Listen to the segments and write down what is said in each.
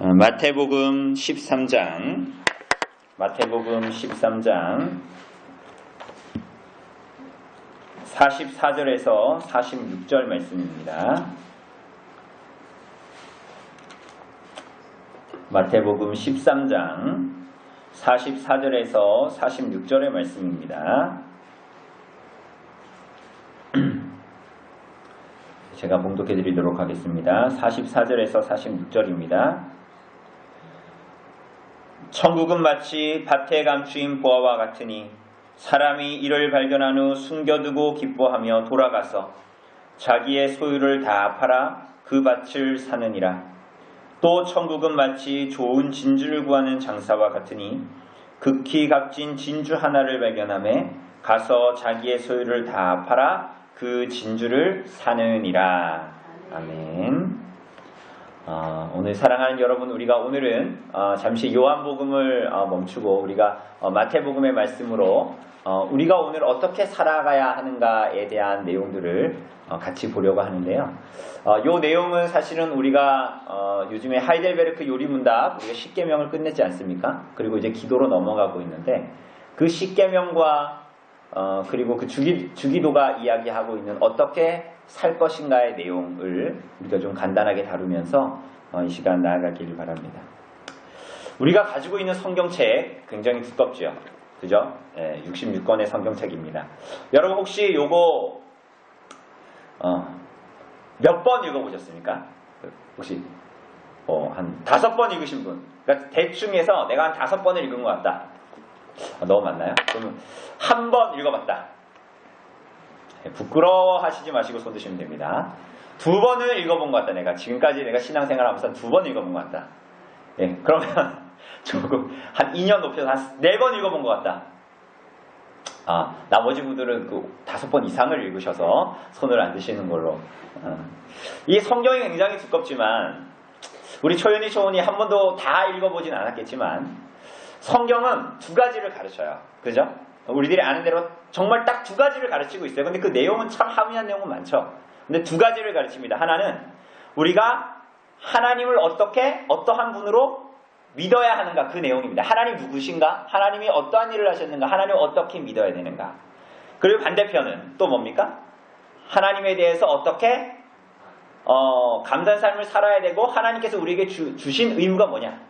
마태복음 13장 44절에서 46절 말씀입니다. 마태복음 13장 44절에서 46절의 말씀입니다. 제가 봉독해 드리도록 하겠습니다. 44절에서 46절입니다. 천국은 마치 밭에 감추인 보화와 같으니 사람이 이를 발견한 후 숨겨두고 기뻐하며 돌아가서 자기의 소유를 다 팔아 그 밭을 사느니라. 또 천국은 마치 좋은 진주를 구하는 장사와 같으니 극히 값진 진주 하나를 발견하며 가서 자기의 소유를 다 팔아 그 진주를 사느니라. 아멘. 오늘 사랑하는 여러분, 우리가 오늘은 잠시 요한복음을 멈추고 우리가 마태복음의 말씀으로 우리가 오늘 어떻게 살아가야 하는가에 대한 내용들을 같이 보려고 하는데요. 이 내용은 사실은 우리가 요즘에 하이델베르크 요리문답 우리가 10계명을 끝냈지 않습니까? 그리고 이제 기도로 넘어가고 있는데 그 10계명과 그리고 그 주기도가 이야기하고 있는 어떻게 살 것인가의 내용을 우리가 좀 간단하게 다루면서 이 시간 나아가기를 바랍니다. 우리가 가지고 있는 성경책 굉장히 두껍죠. 그죠? 66권의 성경책입니다. 여러분 혹시 요거 몇 번 읽어보셨습니까? 혹시 한 5번 읽으신 분? 그러니까 대충 해서 내가 한 5번을 읽은 것 같다. 너무 많나요? 그러면 한 번 읽어봤다. 부끄러워하시지 마시고 손 드시면 됩니다. 2번을 읽어본 것 같다. 지금까지 내가 신앙생활 하면서 2번 읽어본 것 같다. 그러면 조금 한 2년 높여서 한 4번 읽어본 것 같다. 나머지 분들은 5번 이상을 읽으셔서 손을 안 드시는 걸로. 이 성경이 굉장히 두껍지만 우리 초연이 초원이 한 번도 다 읽어보진 않았겠지만 성경은 2가지를 가르쳐요. 그죠? 우리들이 아는 대로 정말 딱 2가지를 가르치고 있어요. 근데 그 내용은 참 하미한 내용은 많죠. 근데 2가지를 가르칩니다. 하나는 우리가 하나님을 어떠한 분으로 믿어야 하는가, 그 내용입니다. 하나님 누구신가? 하나님이 어떠한 일을 하셨는가? 하나님을 어떻게 믿어야 되는가? 그리고 반대편은 또 뭡니까? 하나님에 대해서 어떻게 감사한 삶을 살아야 되고 하나님께서 우리에게 주신 의무가 뭐냐?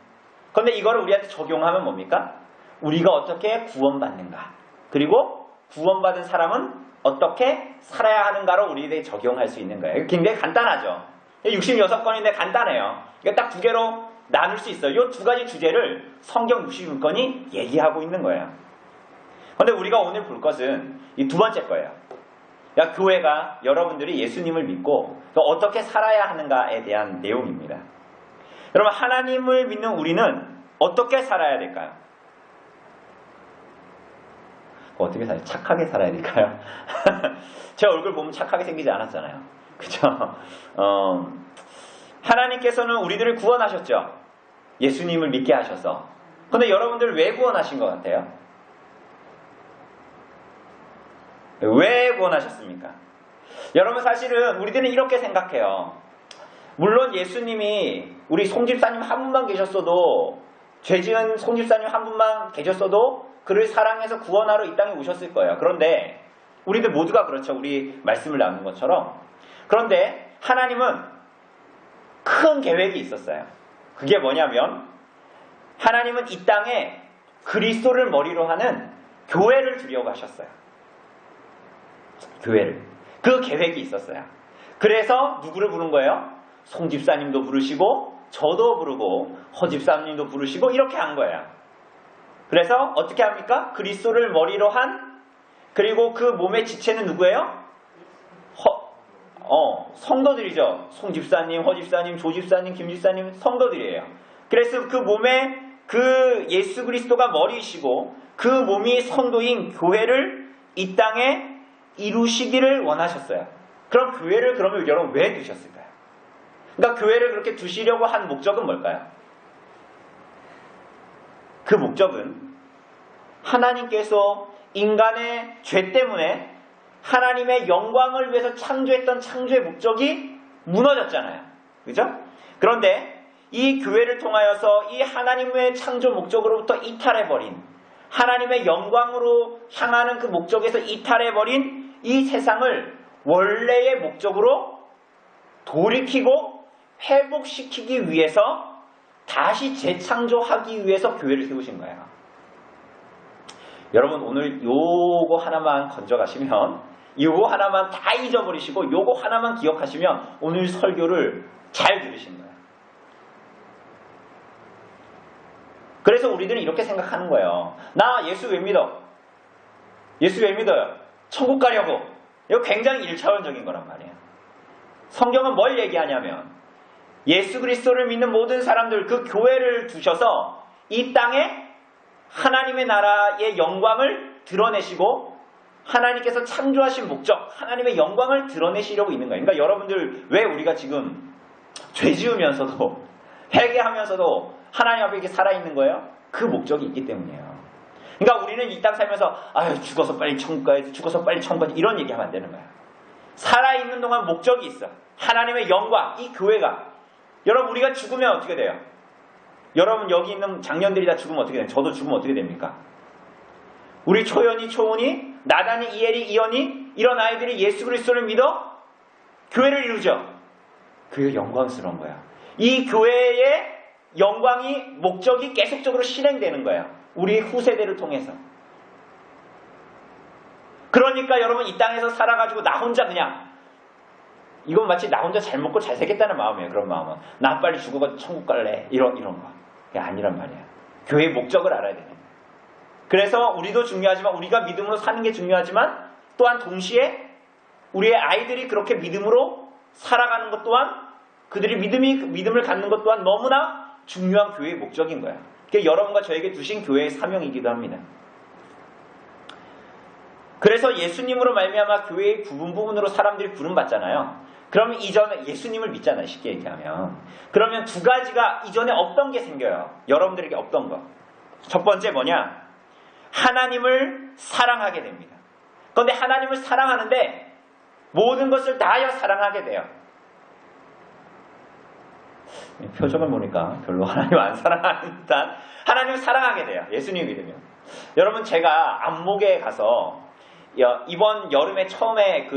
그런데 이거를 우리한테 적용하면 뭡니까? 우리가 어떻게 구원받는가? 그리고 구원받은 사람은 어떻게 살아야 하는가로 우리에게 적용할 수 있는 거예요. 굉장히 간단하죠. 66권인데 간단해요. 그러니까 딱 2개로 나눌 수 있어요. 이 2가지 주제를 성경 66권이 얘기하고 있는 거예요. 그런데 우리가 오늘 볼 것은 이 2번째 거예요. 그러니까 교회가 여러분들이 예수님을 믿고 또 어떻게 살아야 하는가에 대한 내용입니다. 여러분, 하나님을 믿는 우리는 어떻게 살아야 될까요? 어떻게 살아요? 착하게 살아야 될까요? 제 얼굴 보면 착하게 생기지 않았잖아요. 그죠? 하나님께서는 우리들을 구원하셨죠. 예수님을 믿게 하셔서. 그런데 여러분들 왜 구원하신 것 같아요? 왜 구원하셨습니까? 여러분, 사실은 우리들은 이렇게 생각해요. 물론 예수님이 우리 송집사님 한 분만 계셨어도, 죄지은 송집사님 한 분만 계셨어도 그를 사랑해서 구원하러 이 땅에 오셨을 거예요. 그런데 우리들 모두가 그렇죠. 우리 말씀을 나눈 것처럼. 그런데 하나님은 큰 계획이 있었어요. 그게 뭐냐면 하나님은 이 땅에 그리스도를 머리로 하는 교회를 두려고 하셨어요. 교회를. 그 계획이 있었어요. 그래서 누구를 부른 거예요? 송집사님도 부르시고 저도 부르고 허집사님도 부르시고 이렇게 한 거예요. 그래서 어떻게 합니까? 그리스도를 머리로 한, 그리고 그 몸의 지체는 누구예요? 성도들이죠. 송집사님, 허집사님, 조집사님, 김집사님, 성도들이에요. 그래서 그 몸에 그 예수 그리스도가 머리이시고 그 몸이 성도인 교회를 이 땅에 이루시기를 원하셨어요. 그럼 교회를 그러면 여러분 왜 두셨을까요? 그러니까 교회를 그렇게 두시려고 한 목적은 뭘까요? 그 목적은 하나님께서 인간의 죄 때문에 하나님의 영광을 위해서 창조했던 창조의 목적이 무너졌잖아요. 그죠? 그런데 이 교회를 통하여서 이 하나님의 창조 목적으로부터 이탈해버린, 하나님의 영광으로 향하는 그 목적에서 이탈해버린 이 세상을 원래의 목적으로 돌이키고 회복시키기 위해서 다시 재창조하기 위해서 교회를 세우신 거예요. 여러분 오늘 요거 하나만 건져가시면, 요거 하나만 다 잊어버리시고 요거 하나만 기억하시면 오늘 설교를 잘 들으신 거예요. 그래서 우리들은 이렇게 생각하는 거예요. 나 예수 왜 믿어? 예수 왜 믿어요? 천국 가려고. 이거 굉장히 1차원적인 거란 말이에요. 성경은 뭘 얘기하냐면 예수 그리스도를 믿는 모든 사람들, 그 교회를 두셔서 이 땅에 하나님의 나라의 영광을 드러내시고 하나님께서 창조하신 목적, 하나님의 영광을 드러내시려고 있는 거예요. 그러니까 여러분들 왜 우리가 지금 죄 지으면서도 회개하면서도 하나님 앞에 이렇게 살아있는 거예요? 그 목적이 있기 때문이에요. 그러니까 우리는 이 땅 살면서 아유 죽어서 빨리 천국 가야지, 죽어서 빨리 천국 가야지 이런 얘기하면 안 되는 거야. 살아있는 동안 목적이 있어. 하나님의 영광, 이 교회가. 여러분 우리가 죽으면 어떻게 돼요? 여러분 여기 있는 장년들이 다 죽으면 어떻게 돼요? 저도 죽으면 어떻게 됩니까? 우리 초연이, 초은이, 나단이, 이엘이, 이언이 이런 아이들이 예수 그리스도를 믿어 교회를 이루죠. 그게 영광스러운 거야. 이 교회의 영광이, 목적이 계속적으로 실행되는 거예요. 우리 후세대를 통해서. 그러니까 여러분 이 땅에서 살아가지고 나 혼자 그냥, 이건 마치 나 혼자 잘 먹고 잘 살겠다는 마음이에요. 그런 마음은. 나 빨리 죽어가지고 천국 갈래. 이런 거. 그게 아니란 말이야. 교회의 목적을 알아야 되는 거예요. 그래서 우리도 중요하지만, 우리가 믿음으로 사는 게 중요하지만 또한 동시에 우리의 아이들이 그렇게 믿음으로 살아가는 것 또한, 그들이 믿음을 갖는 것 또한 너무나 중요한 교회의 목적인 거야. 그게 여러분과 저에게 두신 교회의 사명이기도 합니다. 그래서 예수님으로 말미암아 교회의 부분으로 사람들이 부름받잖아요. 그러면 이전에 예수님을 믿잖아요. 쉽게 얘기하면. 그러면 두 가지가 이전에 없던 게 생겨요. 여러분들에게 없던 거. 첫 번째 뭐냐? 하나님을 사랑하게 됩니다. 그런데 하나님을 사랑하는데 모든 것을 다하여 사랑하게 돼요. 표정을 보니까 별로 하나님 안 사랑하는 듯한, 하나님을 사랑하게 돼요. 예수님 믿으면. 여러분 제가 안목에 가서 이번 여름에 처음에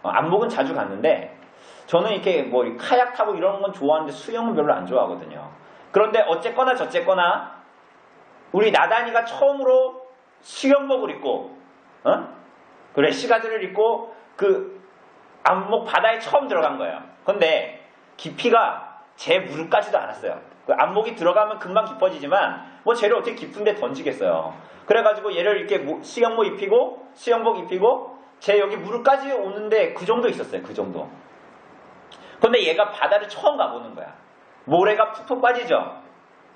안목은 자주 갔는데, 저는 이렇게 뭐 카약 타고 이런 건 좋아하는데 수영은 별로 안 좋아하거든요. 그런데 어쨌거나 저쨌거나 우리 나단이가 처음으로 수영복을 입고 래시가드를 입고 그 안목 바다에 처음 들어간 거예요. 근데 깊이가 제 무릎까지도 않았어요. 그 안목이 들어가면 금방 깊어지지만 뭐 쟤를 어떻게 깊은데 던지겠어요. 그래가지고 얘를 이렇게 수영복 입히고 제 여기 무릎까지 오는데 그 정도 있었어요. 그 정도. 근데 얘가 바다를 처음 가보는 거야. 모래가 푹푹 빠지죠.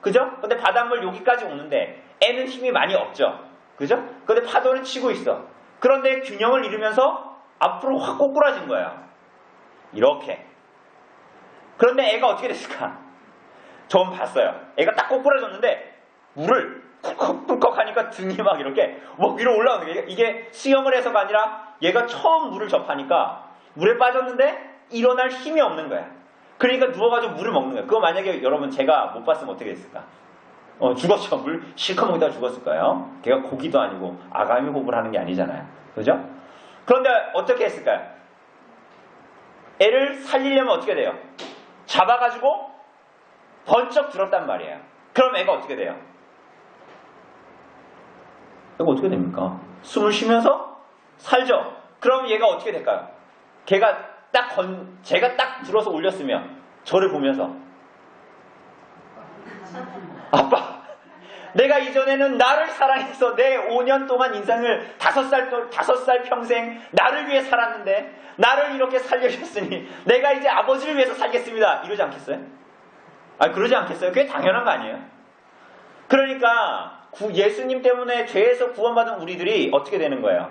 그죠? 근데 바닷물 여기까지 오는데 애는 힘이 많이 없죠. 그죠? 근데 파도는 치고 있어. 그런데 균형을 잃으면서 앞으로 확 꼬꾸라진 거야. 이렇게. 그런데 애가 어떻게 됐을까? 전 봤어요. 애가 딱 꼬꾸라졌는데 물을 꿀꺽꿀꺽 하니까 등이 막 이렇게 위로 올라오는 거예요. 이게 수영을 해서가 아니라 얘가 처음 물을 접하니까 물에 빠졌는데 일어날 힘이 없는 거야. 그러니까 누워가지고 물을 먹는 거야. 그거 만약에 여러분 제가 못 봤으면 어떻게 됐을까? 죽었죠. 물 실컷 먹다가 죽었을 거예요. 걔가 고기도 아니고 아가미 호흡을 하는 게 아니잖아요. 그죠? 그런데 어떻게 했을까요? 애를 살리려면 어떻게 돼요? 잡아가지고 번쩍 들었단 말이에요. 그럼 애가 어떻게 돼요? 애가 어떻게 됩니까? 숨을 쉬면서 살죠. 그럼 얘가 어떻게 될까요? 제가 딱 들어서 올렸으면 저를 보면서 아빠, 내가 이전에는 나를 사랑해서 내 5년 동안 인생을 5살 평생 나를 위해 살았는데 나를 이렇게 살려주셨으니 내가 이제 아버지를 위해서 살겠습니다. 이러지 않겠어요? 그러지 않겠어요? 그게 당연한 거 아니에요? 그러니까 예수님 때문에 죄에서 구원받은 우리들이 어떻게 되는 거예요?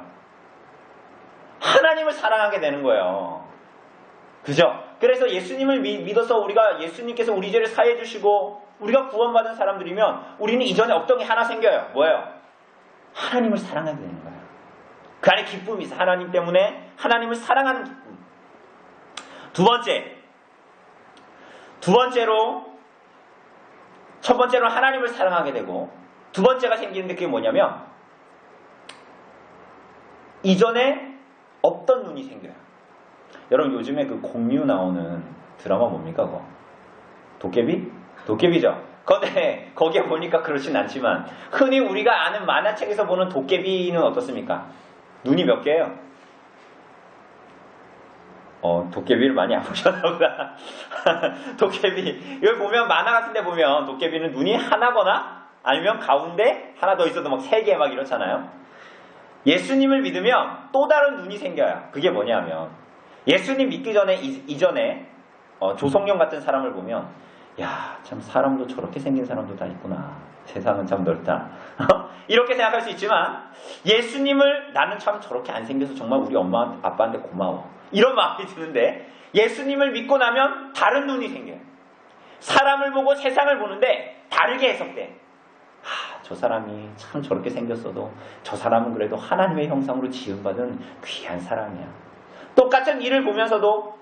하나님을 사랑하게 되는 거예요. 그죠? 그래서 예수님을 믿어서 우리가 예수님께서 우리 죄를 사해 주시고 우리가 구원받은 사람들이면 우리는 이전에 없던 게 하나 생겨요. 뭐예요? 하나님을 사랑하게 되는 거예요. 그 안에 기쁨이 있어. 하나님 때문에 하나님을 사랑하는 기쁨. 두 번째로 첫 번째로 하나님을 사랑하게 되고 두 번째가 생기는데 그게 뭐냐면 이전에 없던 눈이 생겨요. 여러분 요즘에 그 공유 나오는 드라마 뭡니까 그거? 도깨비? 도깨비죠. 그런데 거기에 보니까 그렇진 않지만 흔히 우리가 아는 만화책에서 보는 도깨비는 어떻습니까? 눈이 몇 개예요? 도깨비를 많이 안 보셨나 보다. 도깨비 여기 보면 만화 같은 데 보면 도깨비는 눈이 하나거나 아니면 가운데 하나 더 있어도 막 세 개 막 이렇잖아요. 예수님을 믿으면 또 다른 눈이 생겨요. 그게 뭐냐면 예수님 믿기 전에 이전에 조성룡 같은 사람을 보면 야, 참 사람도 저렇게 생긴 사람도 다 있구나. 세상은 참 넓다. 이렇게 생각할 수 있지만 예수님을 나는 참 저렇게 안 생겨서 정말 우리 엄마 아빠한테 고마워. 이런 마음이 드는데 예수님을 믿고 나면 다른 눈이 생겨요. 사람을 보고 세상을 보는데 다르게 해석돼. 저 사람이 참 저렇게 생겼어도 저 사람은 그래도 하나님의 형상으로 지음받은 귀한 사람이야. 똑같은 일을 보면서도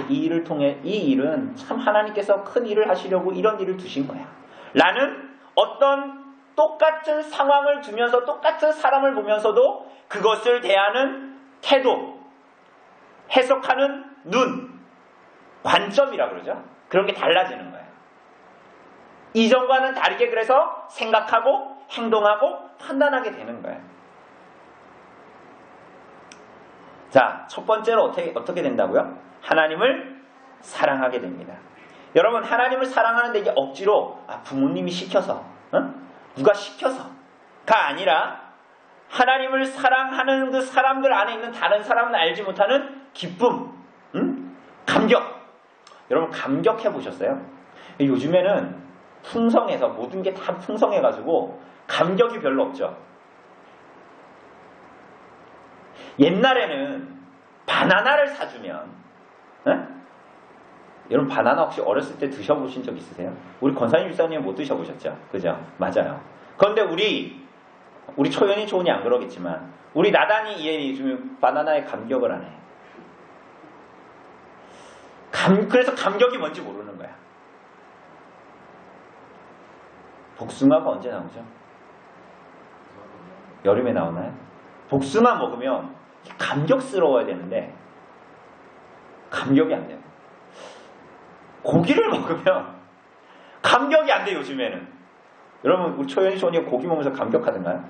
이 일을 통해 이 일은 참 하나님께서 큰 일을 하시려고 이런 일을 두신 거야. 라는 어떤 똑같은 상황을 두면서 똑같은 사람을 보면서도 그것을 대하는 태도, 해석하는 눈, 관점이라 그러죠. 그런 게 달라지는 거예요. 이전과는 다르게 그래서 생각하고 행동하고 판단하게 되는 거예요. 자, 첫 번째로 어떻게 된다고요? 하나님을 사랑하게 됩니다. 여러분 하나님을 사랑하는데 이게 억지로 부모님이 시켜서 누가 시켜서가 아니라 하나님을 사랑하는 그 사람들 안에 있는 다른 사람은 알지 못하는 기쁨, 감격. 여러분 감격해 보셨어요? 요즘에는 풍성해서 모든 게 다 풍성해가지고 감격이 별로 없죠. 옛날에는 바나나를 사주면 여러분 바나나 혹시 어렸을 때 드셔보신 적 있으세요? 우리 권사님 집사님은 못 드셔보셨죠? 그죠? 맞아요. 그런데 우리 초연이 초은이 안 그러겠지만 우리 나단이 이해이 지금 바나나에 감격을 안 해. 그래서 감격이 뭔지 모르는 거야. 복숭아가 언제 나오죠? 여름에 나오나요? 복숭아 먹으면 감격스러워야 되는데 감격이 안 돼요. 고기를 먹으면 감격이 안 돼요. 요즘에는. 여러분 우리 초연이 초은이 고기 먹으면서 감격하던가요?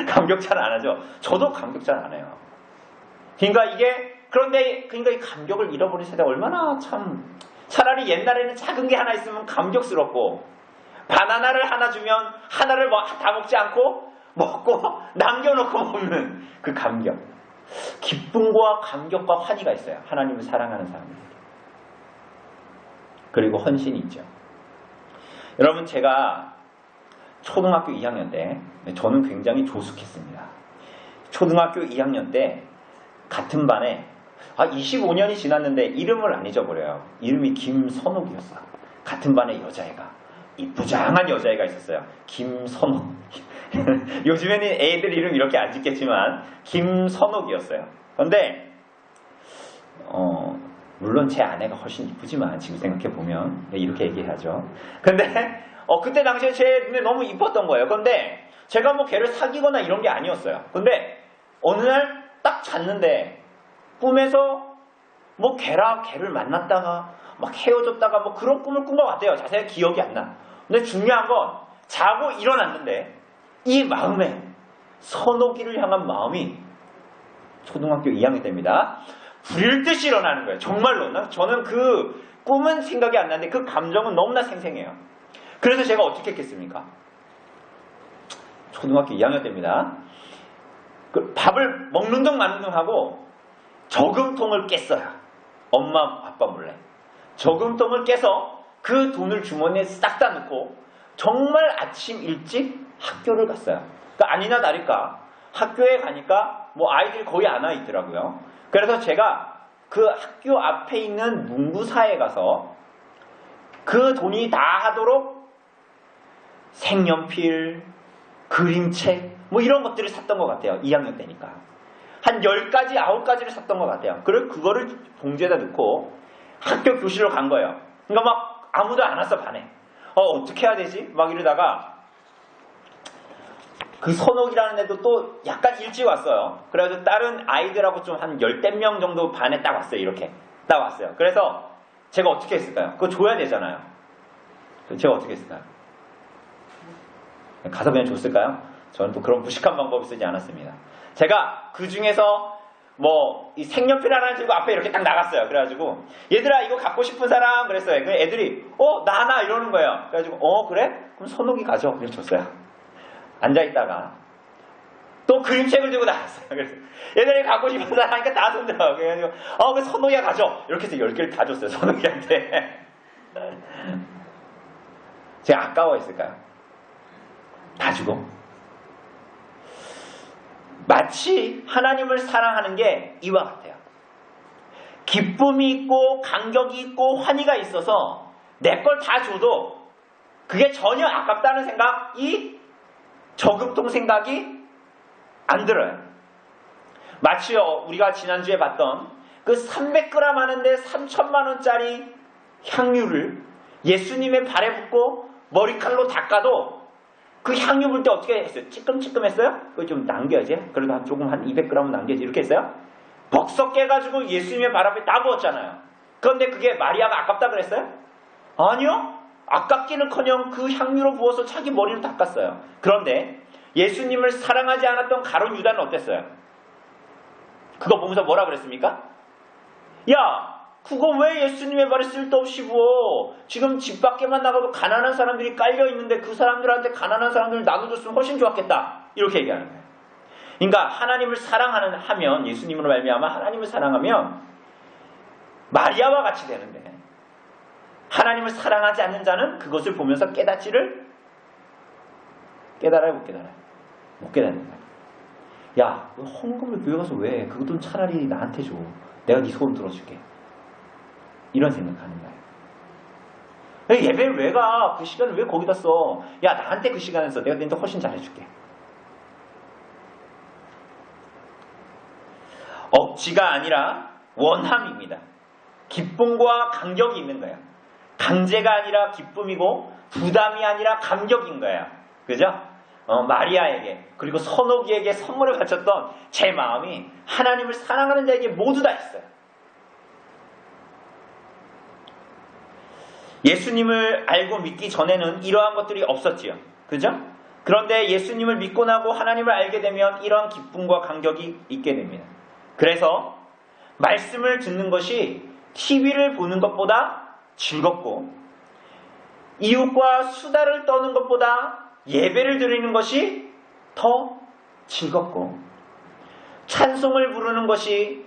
감격 잘 안 하죠? 저도 감격 잘 안 해요. 그러니까 이 감격을 잃어버린 세대가 얼마나 참 차라리 옛날에는 작은 게 하나 있으면 감격스럽고 바나나를 하나 주면 하나를 다 먹지 않고 먹고 남겨놓고 먹는 그 감격. 기쁨과 감격과 환희가 있어요. 하나님을 사랑하는 사람들에게. 그리고 헌신이 있죠. 여러분 제가 초등학교 2학년 때 저는 굉장히 조숙했습니다. 초등학교 2학년 때 같은 반에 25년이 지났는데 이름을 안 잊어버려요. 이름이 김선옥이었어요. 같은 반에 여자애가 이쁘장한 여자애가 있었어요. 김선옥. 요즘에는 애들 이름 이렇게 안 짓겠지만 김선옥이었어요. 그런데 물론 제 아내가 훨씬 이쁘지만 지금 생각해보면 이렇게 얘기하죠. 근데 그때 당시에 제 눈에 너무 이뻤던 거예요. 근데 제가 뭐 걔를 사귀거나 이런 게 아니었어요. 근데 어느 날 딱 잤는데 꿈에서 뭐 걔를 만났다가 막 헤어졌다가 뭐 그런 꿈을 꾼 것 같아요. 자세히 기억이 안 나. 근데 중요한 건 자고 일어났는데 이 마음에 선옥이를 향한 마음이 초등학교 2학년 때입니다. 불일 듯이 일어나는 거예요. 정말로. 저는 그 꿈은 생각이 안 나는데 그 감정은 너무나 생생해요. 그래서 제가 어떻게 했겠습니까? 초등학교 2학년 때입니다. 밥을 먹는 둥 마는 둥 하고 저금통을 깼어요. 엄마 아빠 몰래. 저금통을 깨서 그 돈을 주머니에 싹 다 넣고 정말 아침 일찍 학교를 갔어요. 그러니까 아니나 다를까 학교에 가니까 뭐 아이들이 거의 안 와 있더라고요. 그래서 제가 그 학교 앞에 있는 문구사에 가서 그 돈이 다 하도록 색연필, 그림책 뭐 이런 것들을 샀던 것 같아요. 2학년 때니까. 한 10가지, 9가지를 샀던 것 같아요. 그리고 그거를 봉지에다 넣고 학교 교실로 간 거예요. 그러니까 막 아무도 안 왔어 반에. 어떻게 해야 되지? 막 이러다가 그 선옥이라는 애도 또 약간 일찍 왔어요. 그래가지고 다른 아이들하고 좀 한 열댓 명 정도 반에 딱 왔어요. 이렇게 딱 왔어요. 그래서 제가 어떻게 했을까요? 그거 줘야 되잖아요. 제가 어떻게 했을까요? 가서 그냥 줬을까요? 저는 또 그런 무식한 방법을 쓰지 않았습니다. 제가 그 중에서 이 색연필 하나 들고 앞에 이렇게 딱 나갔어요. 그래가지고 얘들아 이거 갖고 싶은 사람 그랬어요. 그 애들이 나 이러는 거예요. 그래가지고 그래? 그럼 선옥이 가져. 이렇게 줬어요. 앉아있다가 또 그림책을 들고 나갔어요. 그래서 얘들이 갖고 싶은 사람 하니까 다 손들어. 그래가지고 그 선옥이가 가져. 이렇게 해서 10개를 다 줬어요. 선옥이한테. 제가 아까워했을까요? 다 주고. 마치 하나님을 사랑하는 게 이와 같아요. 기쁨이 있고 감격이 있고 환희가 있어서 내 걸 다 줘도 그게 전혀 아깝다는 생각이 저금통 생각이 안 들어요. 마치 우리가 지난주에 봤던 그 300g 하는데 3천만 원짜리 향유를 예수님의 발에 붓고 머리칼로 닦아도 그 향유 불 때 어떻게 했어요? 찌끔찌끔했어요? 그거 좀 남겨야지. 그래도 조금 한 200g은 남겨야지. 이렇게 했어요? 벅석 깨가지고 예수님의 발 앞에 다 부었잖아요. 그런데 그게 마리아가 아깝다 그랬어요? 아니요. 아깝기는커녕 그 향유로 부어서 자기 머리를 닦았어요. 그런데 예수님을 사랑하지 않았던 가룟 유다는 어땠어요? 그거 보면서 뭐라 그랬습니까? 야! 그거 왜 예수님의 발에 쓸데없이 부어? 지금 집 밖에만 나가도 가난한 사람들이 깔려있는데 그 사람들한테 가난한 사람들을 나눠줬으면 훨씬 좋았겠다. 이렇게 얘기하는 거예요. 그러니까 하나님을 사랑하면 예수님으로 말미암아 하나님을 사랑하면 마리아와 같이 되는데 하나님을 사랑하지 않는 자는 그것을 보면서 깨닫지를 깨달아요? 못 깨달아요? 못 깨닫는 거예요. 야, 너 헌금을 교회 가서 왜? 그 돈 차라리 나한테 줘. 내가 네 소원 들어줄게. 이런 생각하는 거예요. 예배를 왜 가? 그 시간을 왜 거기다 써? 야, 나한테 그 시간을 써. 내가 너한테 훨씬 잘해줄게. 억지가 아니라 원함입니다. 기쁨과 감격이 있는 거예요. 강제가 아니라 기쁨이고 부담이 아니라 감격인 거예요. 그죠? 마리아에게 그리고 선옥이에게 선물을 바쳤던 제 마음이 하나님을 사랑하는 자에게 모두 다 있어요. 예수님을 알고 믿기 전에는 이러한 것들이 없었지요. 그죠? 그런데 예수님을 믿고 나고 하나님을 알게 되면 이러한 기쁨과 감격이 있게 됩니다. 그래서 말씀을 듣는 것이 TV를 보는 것보다 즐겁고 이웃과 수다를 떠는 것보다 예배를 드리는 것이 더 즐겁고 찬송을 부르는 것이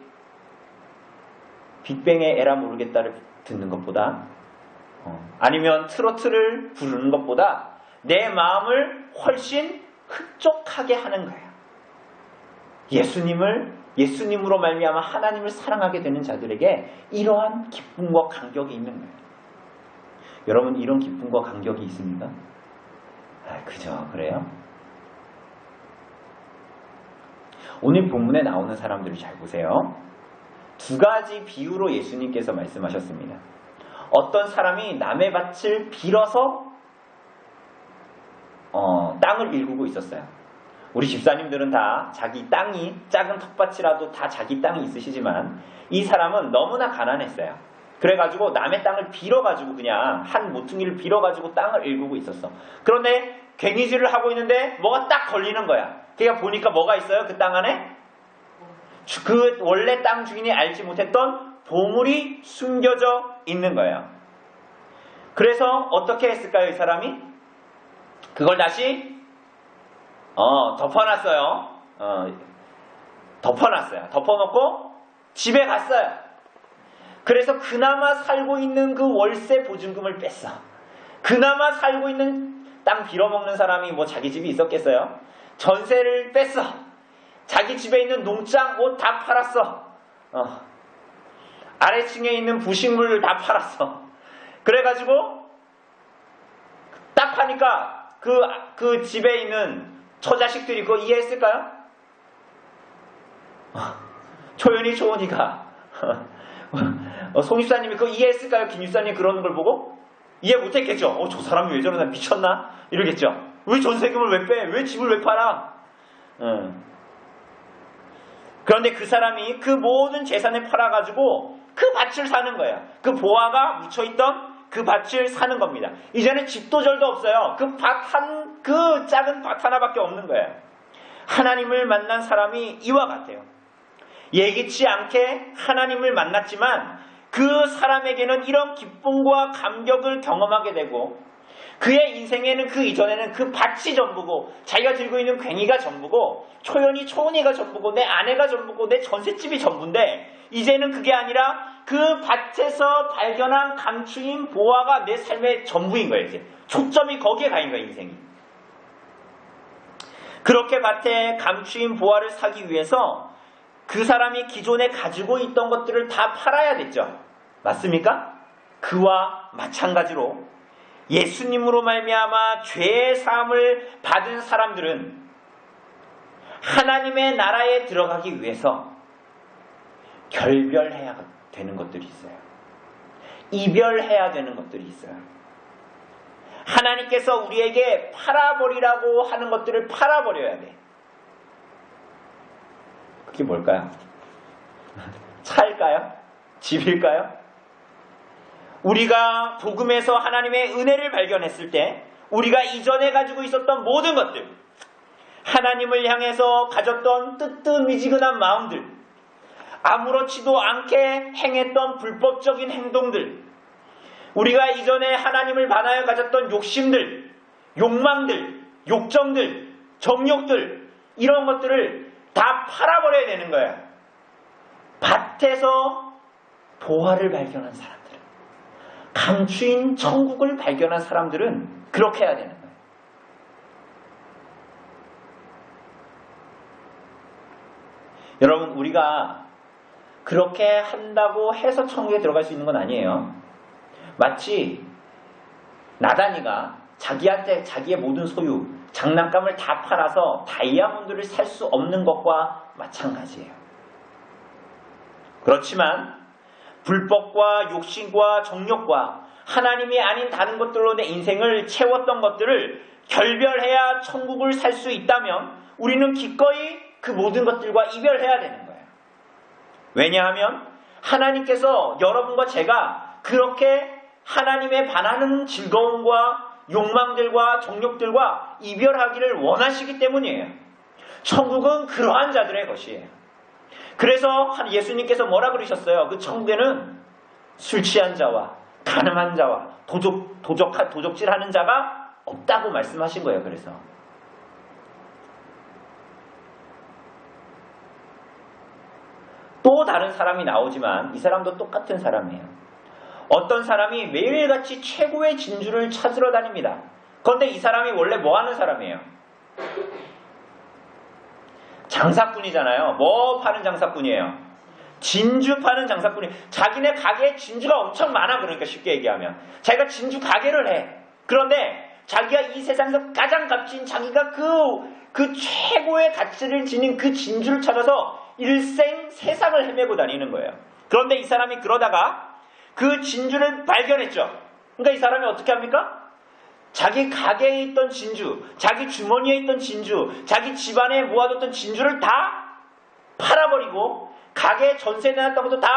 빅뱅의 에라 모르겠다를 듣는 것보다 아니면 트로트를 부르는 것보다 내 마음을 훨씬 흡족하게 하는 거예요. 예수님으로 말미암아 하나님을 사랑하게 되는 자들에게 이러한 기쁨과 감격이 있는 거예요. 여러분 이런 기쁨과 감격이 있습니까? 그죠? 그래요? 오늘 본문에 나오는 사람들을 잘 보세요. 두 가지 비유로 예수님께서 말씀하셨습니다. 어떤 사람이 남의 밭을 빌어서 땅을 일구고 있었어요. 우리 집사님들은 다 자기 땅이 작은 텃밭이라도 다 자기 땅이 있으시지만 이 사람은 너무나 가난했어요. 그래가지고 남의 땅을 빌어가지고 그냥 한 모퉁이를 빌어가지고 땅을 일구고 있었어. 그런데 괭이질을 하고 있는데 뭐가 딱 걸리는 거야. 그러니까 보니까 뭐가 있어요? 그 땅 안에? 그 원래 땅 주인이 알지 못했던 보물이 숨겨져 있는 거예요. 그래서 어떻게 했을까요? 이 사람이? 그걸 다시 덮어놨어요. 덮어놓고 집에 갔어요. 그래서 그나마 살고 있는 그 월세 보증금을 뺐어. 그나마 살고 있는 땅 빌어먹는 사람이 뭐 자기 집이 있었겠어요? 전세를 뺐어. 자기 집에 있는 농장 옷 다 팔았어. 아래층에 있는 부식물을 다 팔았어. 그래가지고 딱 파니까 그 집에 있는 처자식들이 그거 이해했을까요? 초연이 초원이가 송 집사님이 그거 이해했을까요? 김 집사님 그러는 걸 보고? 이해 못했겠죠. 저 사람이 왜 저러나 미쳤나? 이러겠죠. 왜 전세금을 왜 빼? 왜 집을 왜 팔아? 그런데 그 사람이 그 모든 재산을 팔아가지고 그 밭을 사는 거예요. 그 보화가 묻혀있던 그 밭을 사는 겁니다. 이제는 집도 절도 없어요. 그 작은 밭 하나밖에 없는 거예요. 하나님을 만난 사람이 이와 같아요. 예기치 않게 하나님을 만났지만 그 사람에게는 이런 기쁨과 감격을 경험하게 되고 그의 인생에는 그 이전에는 그 밭이 전부고 자기가 들고 있는 괭이가 전부고 초원이가 전부고 내 아내가 전부고 내 전셋집이 전부인데 이제는 그게 아니라 그 밭에서 발견한 감추인 보화가 내 삶의 전부인 거예요. 이제 초점이 거기에 가 있는 거예요. 인생이. 그렇게 밭에 감추인 보화를 사기 위해서 그 사람이 기존에 가지고 있던 것들을 다 팔아야 됐죠. 맞습니까? 그와 마찬가지로 예수님으로 말미암아 죄의 사함을 받은 사람들은 하나님의 나라에 들어가기 위해서 결별해야 되는 것들이 있어요. 이별해야 되는 것들이 있어요. 하나님께서 우리에게 팔아버리라고 하는 것들을 팔아버려야 돼. 그게 뭘까요? 차일까요? 집일까요? 우리가 복음에서 하나님의 은혜를 발견했을 때 우리가 이전에 가지고 있었던 모든 것들, 하나님을 향해서 가졌던 뜨뜻미지근한 마음들, 아무렇지도 않게 행했던 불법적인 행동들, 우리가 이전에 하나님을 반하여 가졌던 욕심들, 욕망들, 욕정들, 정욕들, 이런 것들을 다 팔아버려야 되는 거예요. 밭에서 보화를 발견한 사람들, 감추인 천국을 발견한 사람들은 그렇게 해야 되는 거예요. 여러분, 우리가 그렇게 한다고 해서 천국에 들어갈 수 있는 건 아니에요. 마치 나단이가 자기한테 자기의 모든 소유, 장난감을 다 팔아서 다이아몬드를 살 수 없는 것과 마찬가지예요. 그렇지만 불법과 욕심과 정욕과 하나님이 아닌 다른 것들로 내 인생을 채웠던 것들을 결별해야 천국을 살 수 있다면 우리는 기꺼이 그 모든 것들과 이별해야 되는 거예요. 왜냐하면 하나님께서 여러분과 제가 그렇게 하나님에 반하는 즐거움과 욕망들과 정욕들과 이별하기를 원하시기 때문이에요. 천국은 그러한 자들의 것이에요. 그래서 예수님께서 뭐라 그러셨어요? 그 천국에는 술 취한 자와 가늠한 자와 도적질하는 자가 없다고 말씀하신 거예요. 그래서 또 다른 사람이 나오지만 이 사람도 똑같은 사람이에요. 어떤 사람이 매일같이 최고의 진주를 찾으러 다닙니다. 그런데 이 사람이 원래 뭐 하는 사람이에요? 장사꾼이잖아요. 뭐 파는 장사꾼이에요? 진주 파는 장사꾼이. 자기네 가게에 진주가 엄청 많아. 그러니까 쉽게 얘기하면 자기가 진주 가게를 해. 그런데 자기가 이 세상에서 가장 값진 자기가 그 최고의 가치를 지닌 그 진주를 찾아서 일생 세상을 헤매고 다니는 거예요. 그런데 이 사람이 그러다가 그 진주를 발견했죠. 그러니까 이 사람이 어떻게 합니까? 자기 가게에 있던 진주, 자기 주머니에 있던 진주, 자기 집안에 모아뒀던 진주를 다 팔아버리고 가게에 전세 내놨던 것도 다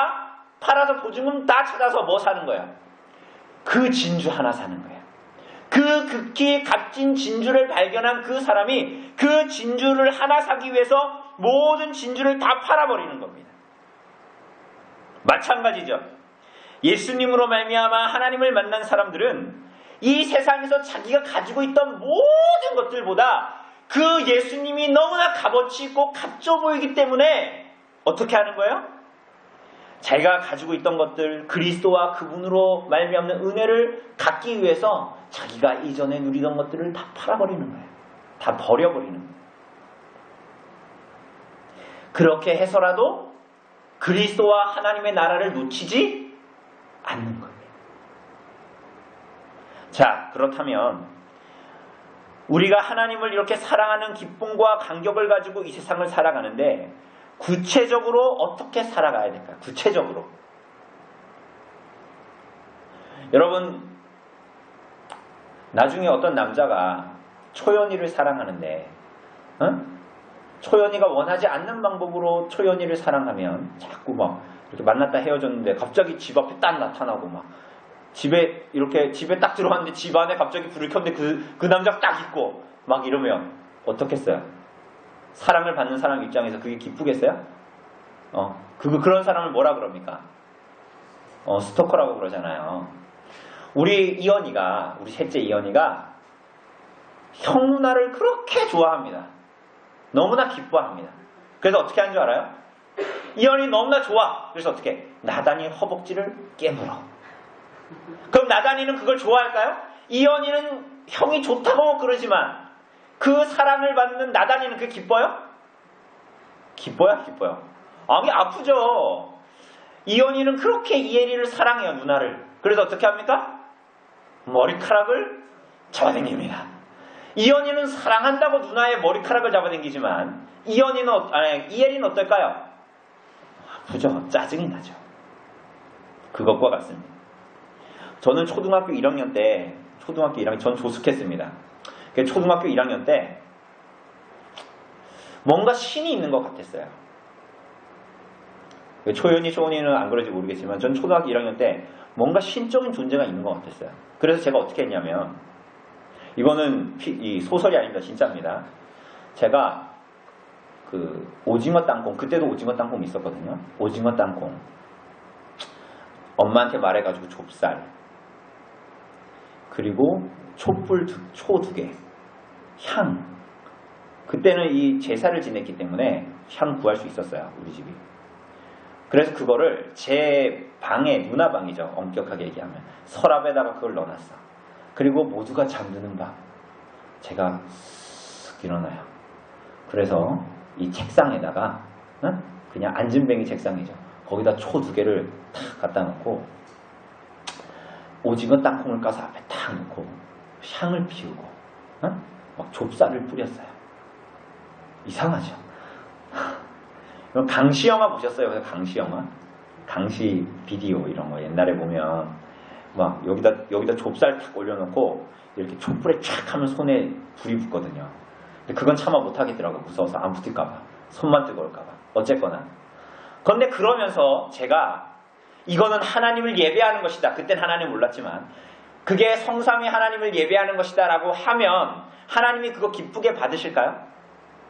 팔아서 보증금 다 찾아서 뭐 사는 거야? 그 진주 하나 사는 거야. 그 극히 값진 진주를 발견한 그 사람이 그 진주를 하나 사기 위해서 모든 진주를 다 팔아버리는 겁니다. 마찬가지죠. 예수님으로 말미암아 하나님을 만난 사람들은 이 세상에서 자기가 가지고 있던 모든 것들보다 그 예수님이 너무나 값어치 있고 값져 보이기 때문에 어떻게 하는 거예요? 자기가 가지고 있던 것들, 그리스도와 그분으로 말미암는 은혜를 갖기 위해서 자기가 이전에 누리던 것들을 다 팔아버리는 거예요. 다 버려버리는 거예요. 그렇게 해서라도 그리스도와 하나님의 나라를 놓치지 않는 거예요. 자, 그렇다면 우리가 하나님을 이렇게 사랑하는 기쁨과 감격을 가지고 이 세상을 살아가는데 구체적으로 어떻게 살아가야 될까요? 구체적으로. 여러분, 나중에 어떤 남자가 초연이를 사랑하는데 초연이가 원하지 않는 방법으로 초연이를 사랑하면 자꾸 막 이렇게 만났다 헤어졌는데 갑자기 집 앞에 딱 나타나고 막 집에 딱 들어왔는데 집 안에 갑자기 불을 켰는데 그 남자가 딱 있고 막 이러면 어떻겠어요? 사랑을 받는 사람 입장에서 그게 기쁘겠어요? 그런 사람을 뭐라 그럽니까? 스토커라고 그러잖아요. 우리 셋째 이연이가 형 누나를 그렇게 좋아합니다. 너무나 기뻐합니다. 그래서 어떻게 하는 줄 알아요? 이연이 너무나 좋아. 그래서 어떻게? 나단이 허벅지를 깨물어. 그럼 나단이는 그걸 좋아할까요? 이연이는 형이 좋다고 그러지만 그 사랑을 받는 나단이는 그게 기뻐요? 기뻐요? 그게 아프죠. 이연이는 그렇게 이혜리를 사랑해요, 누나를. 그래서 어떻게 합니까? 머리카락을 잡아당깁니다. 이연이는 사랑한다고 누나의 머리카락을 잡아당기지만 이혜리는 어떨까요? 아프죠. 짜증이 나죠. 그것과 같습니다. 저는 초등학교 1학년 때 전 조숙했습니다. 초등학교 1학년 때 뭔가 신이 있는 것 같았어요. 초연이는 안 그런지 모르겠지만 전 초등학교 1학년 때 뭔가 신적인 존재가 있는 것 같았어요. 그래서 제가 어떻게 했냐면 이거는 이 소설이 아닙니다. 진짜입니다. 제가 오징어 땅콩, 그때도 오징어 땅콩이 있었거든요. 오징어 땅콩 엄마한테 말해가지고 좁쌀 그리고 촛불 초 2개 향. 그때는 이 제사를 지냈기 때문에 향 구할 수 있었어요. 우리 집이. 그래서 그거를 제 방에, 누나 방이죠. 엄격하게 얘기하면. 서랍에다가 그걸 넣어놨어. 그리고 모두가 잠드는 밤 제가 쓱 일어나요. 그래서 이 책상에다가 그냥 안진뱅이 책상이죠. 거기다 초 2개를 탁 갖다 놓고 오징어 땅콩을 까서 앞에 탁 놓고 향을 피우고 막 좁쌀을 뿌렸어요. 이상하죠. 강시 영화 보셨어요? 강시 영화? 강시 비디오 이런 거 옛날에 보면 막 여기다 좁쌀 탁 올려놓고 이렇게 촛불에 촥 하면 손에 불이 붙거든요. 근데 그건 차마 못하겠더라고. 무서워서 안 붙을까봐. 손만 뜨거울까봐. 어쨌거나. 그런데 그러면서 제가 이거는 하나님을 예배하는 것이다. 그땐 하나님 몰랐지만 그게 성삼위 하나님을 예배하는 것이다 라고 하면 하나님이 그거 기쁘게 받으실까요?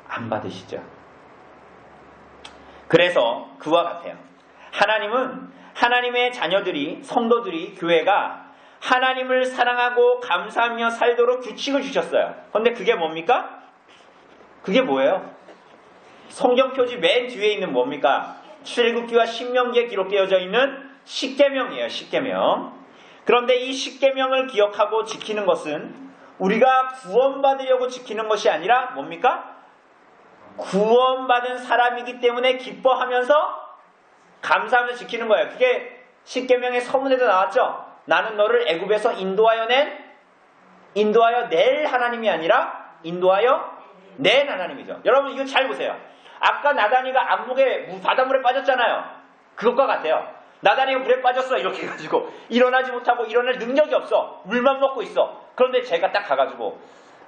안 받으시죠. 그래서 그와 같아요. 하나님은 하나님의 자녀들이, 성도들이, 교회가 하나님을 사랑하고 감사하며 살도록 규칙을 주셨어요. 그런데 그게 뭡니까? 그게 뭐예요? 성경 표지 맨 뒤에 있는 뭡니까? 출애굽기와 신명기에 기록되어져 있는 십계명이에요. 십계명. 그런데 이 십계명을 기억하고 지키는 것은 우리가 구원받으려고 지키는 것이 아니라 뭡니까? 구원받은 사람이기 때문에 기뻐하면서 감사하면서 지키는 거예요. 그게 십계명의 서문에도 나왔죠. 나는 너를 애굽에서 인도하여 낼 하나님이 아니라 인도하여 낸 하나님이죠. 여러분 이거 잘 보세요. 아까 나단이가 안목에 바닷물에 빠졌잖아요. 그것과 같아요. 나단이가 물에 빠졌어 이렇게 해가지고 일어나지 못하고 일어날 능력이 없어. 물만 먹고 있어. 그런데 제가 딱 가가지고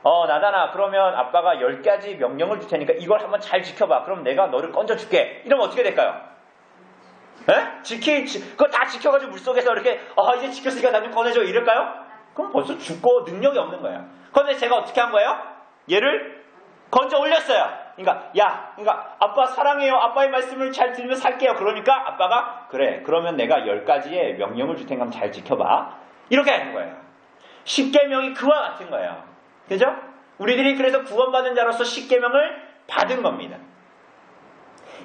나단아 그러면 아빠가 10가지 명령을 줄 테니까 이걸 한번 잘 지켜봐. 그럼 내가 너를 건져줄게. 이러면 어떻게 될까요? 그거 다 지켜가지고 물속에서 이렇게 이제 지켰으니까 나 좀 꺼내줘 이럴까요? 그럼 벌써 죽고 능력이 없는 거예요. 그런데 제가 어떻게 한 거예요? 얘를 건져 올렸어요. 그러니까 아빠 사랑해요. 아빠의 말씀을 잘 들으면 살게요. 그러니까 아빠가 그래 그러면 내가 10가지의 명령을 줄 테니까 잘 지켜봐. 이렇게 하는 거예요. 십계명이 그와 같은 거예요. 그죠? 우리들이 그래서 구원받은 자로서 십계명을 받은 겁니다.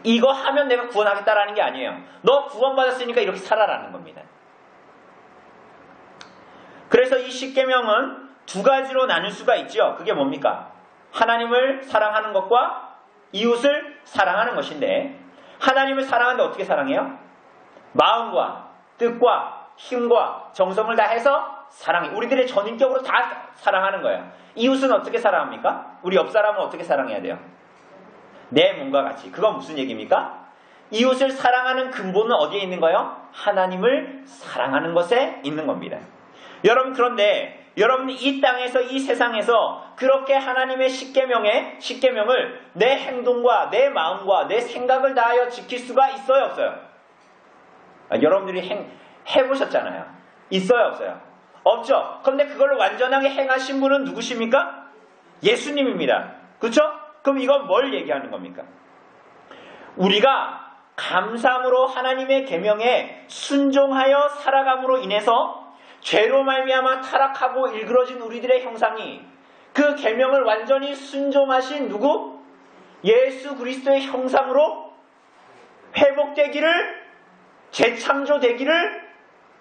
이거 하면 내가 구원하겠다라는 게 아니에요. 너 구원받았으니까 이렇게 살아라는 겁니다. 그래서 이 십계명은 2가지로 나눌 수가 있죠. 그게 뭡니까? 하나님을 사랑하는 것과 이웃을 사랑하는 것인데 하나님을 사랑하는데 어떻게 사랑해요? 마음과 뜻과 힘과 정성을 다해서 사랑해. 우리들의 전인격으로 다 사랑하는 거예요. 이웃은 어떻게 사랑합니까? 우리 옆 사람은 어떻게 사랑해야 돼요? 내 몸과 같이. 그건 무슨 얘기입니까? 이웃을 사랑하는 근본은 어디에 있는 거예요? 하나님을 사랑하는 것에 있는 겁니다. 여러분 그런데 여러분 이 땅에서 이 세상에서 그렇게 하나님의 십계명을 내 행동과 내 마음과 내 생각을 다하여 지킬 수가 있어요, 없어요? 여러분들이 해보셨잖아요. 있어요, 없어요? 없죠. 그런데 그걸 완전하게 행하신 분은 누구십니까? 예수님입니다. 그렇죠? 그럼 이건 뭘 얘기하는 겁니까? 우리가 감사함으로 하나님의 계명에 순종하여 살아감으로 인해서 죄로 말미암아 타락하고 일그러진 우리들의 형상이 그 계명을 완전히 순종하신 누구? 예수 그리스도의 형상으로 회복되기를, 재창조되기를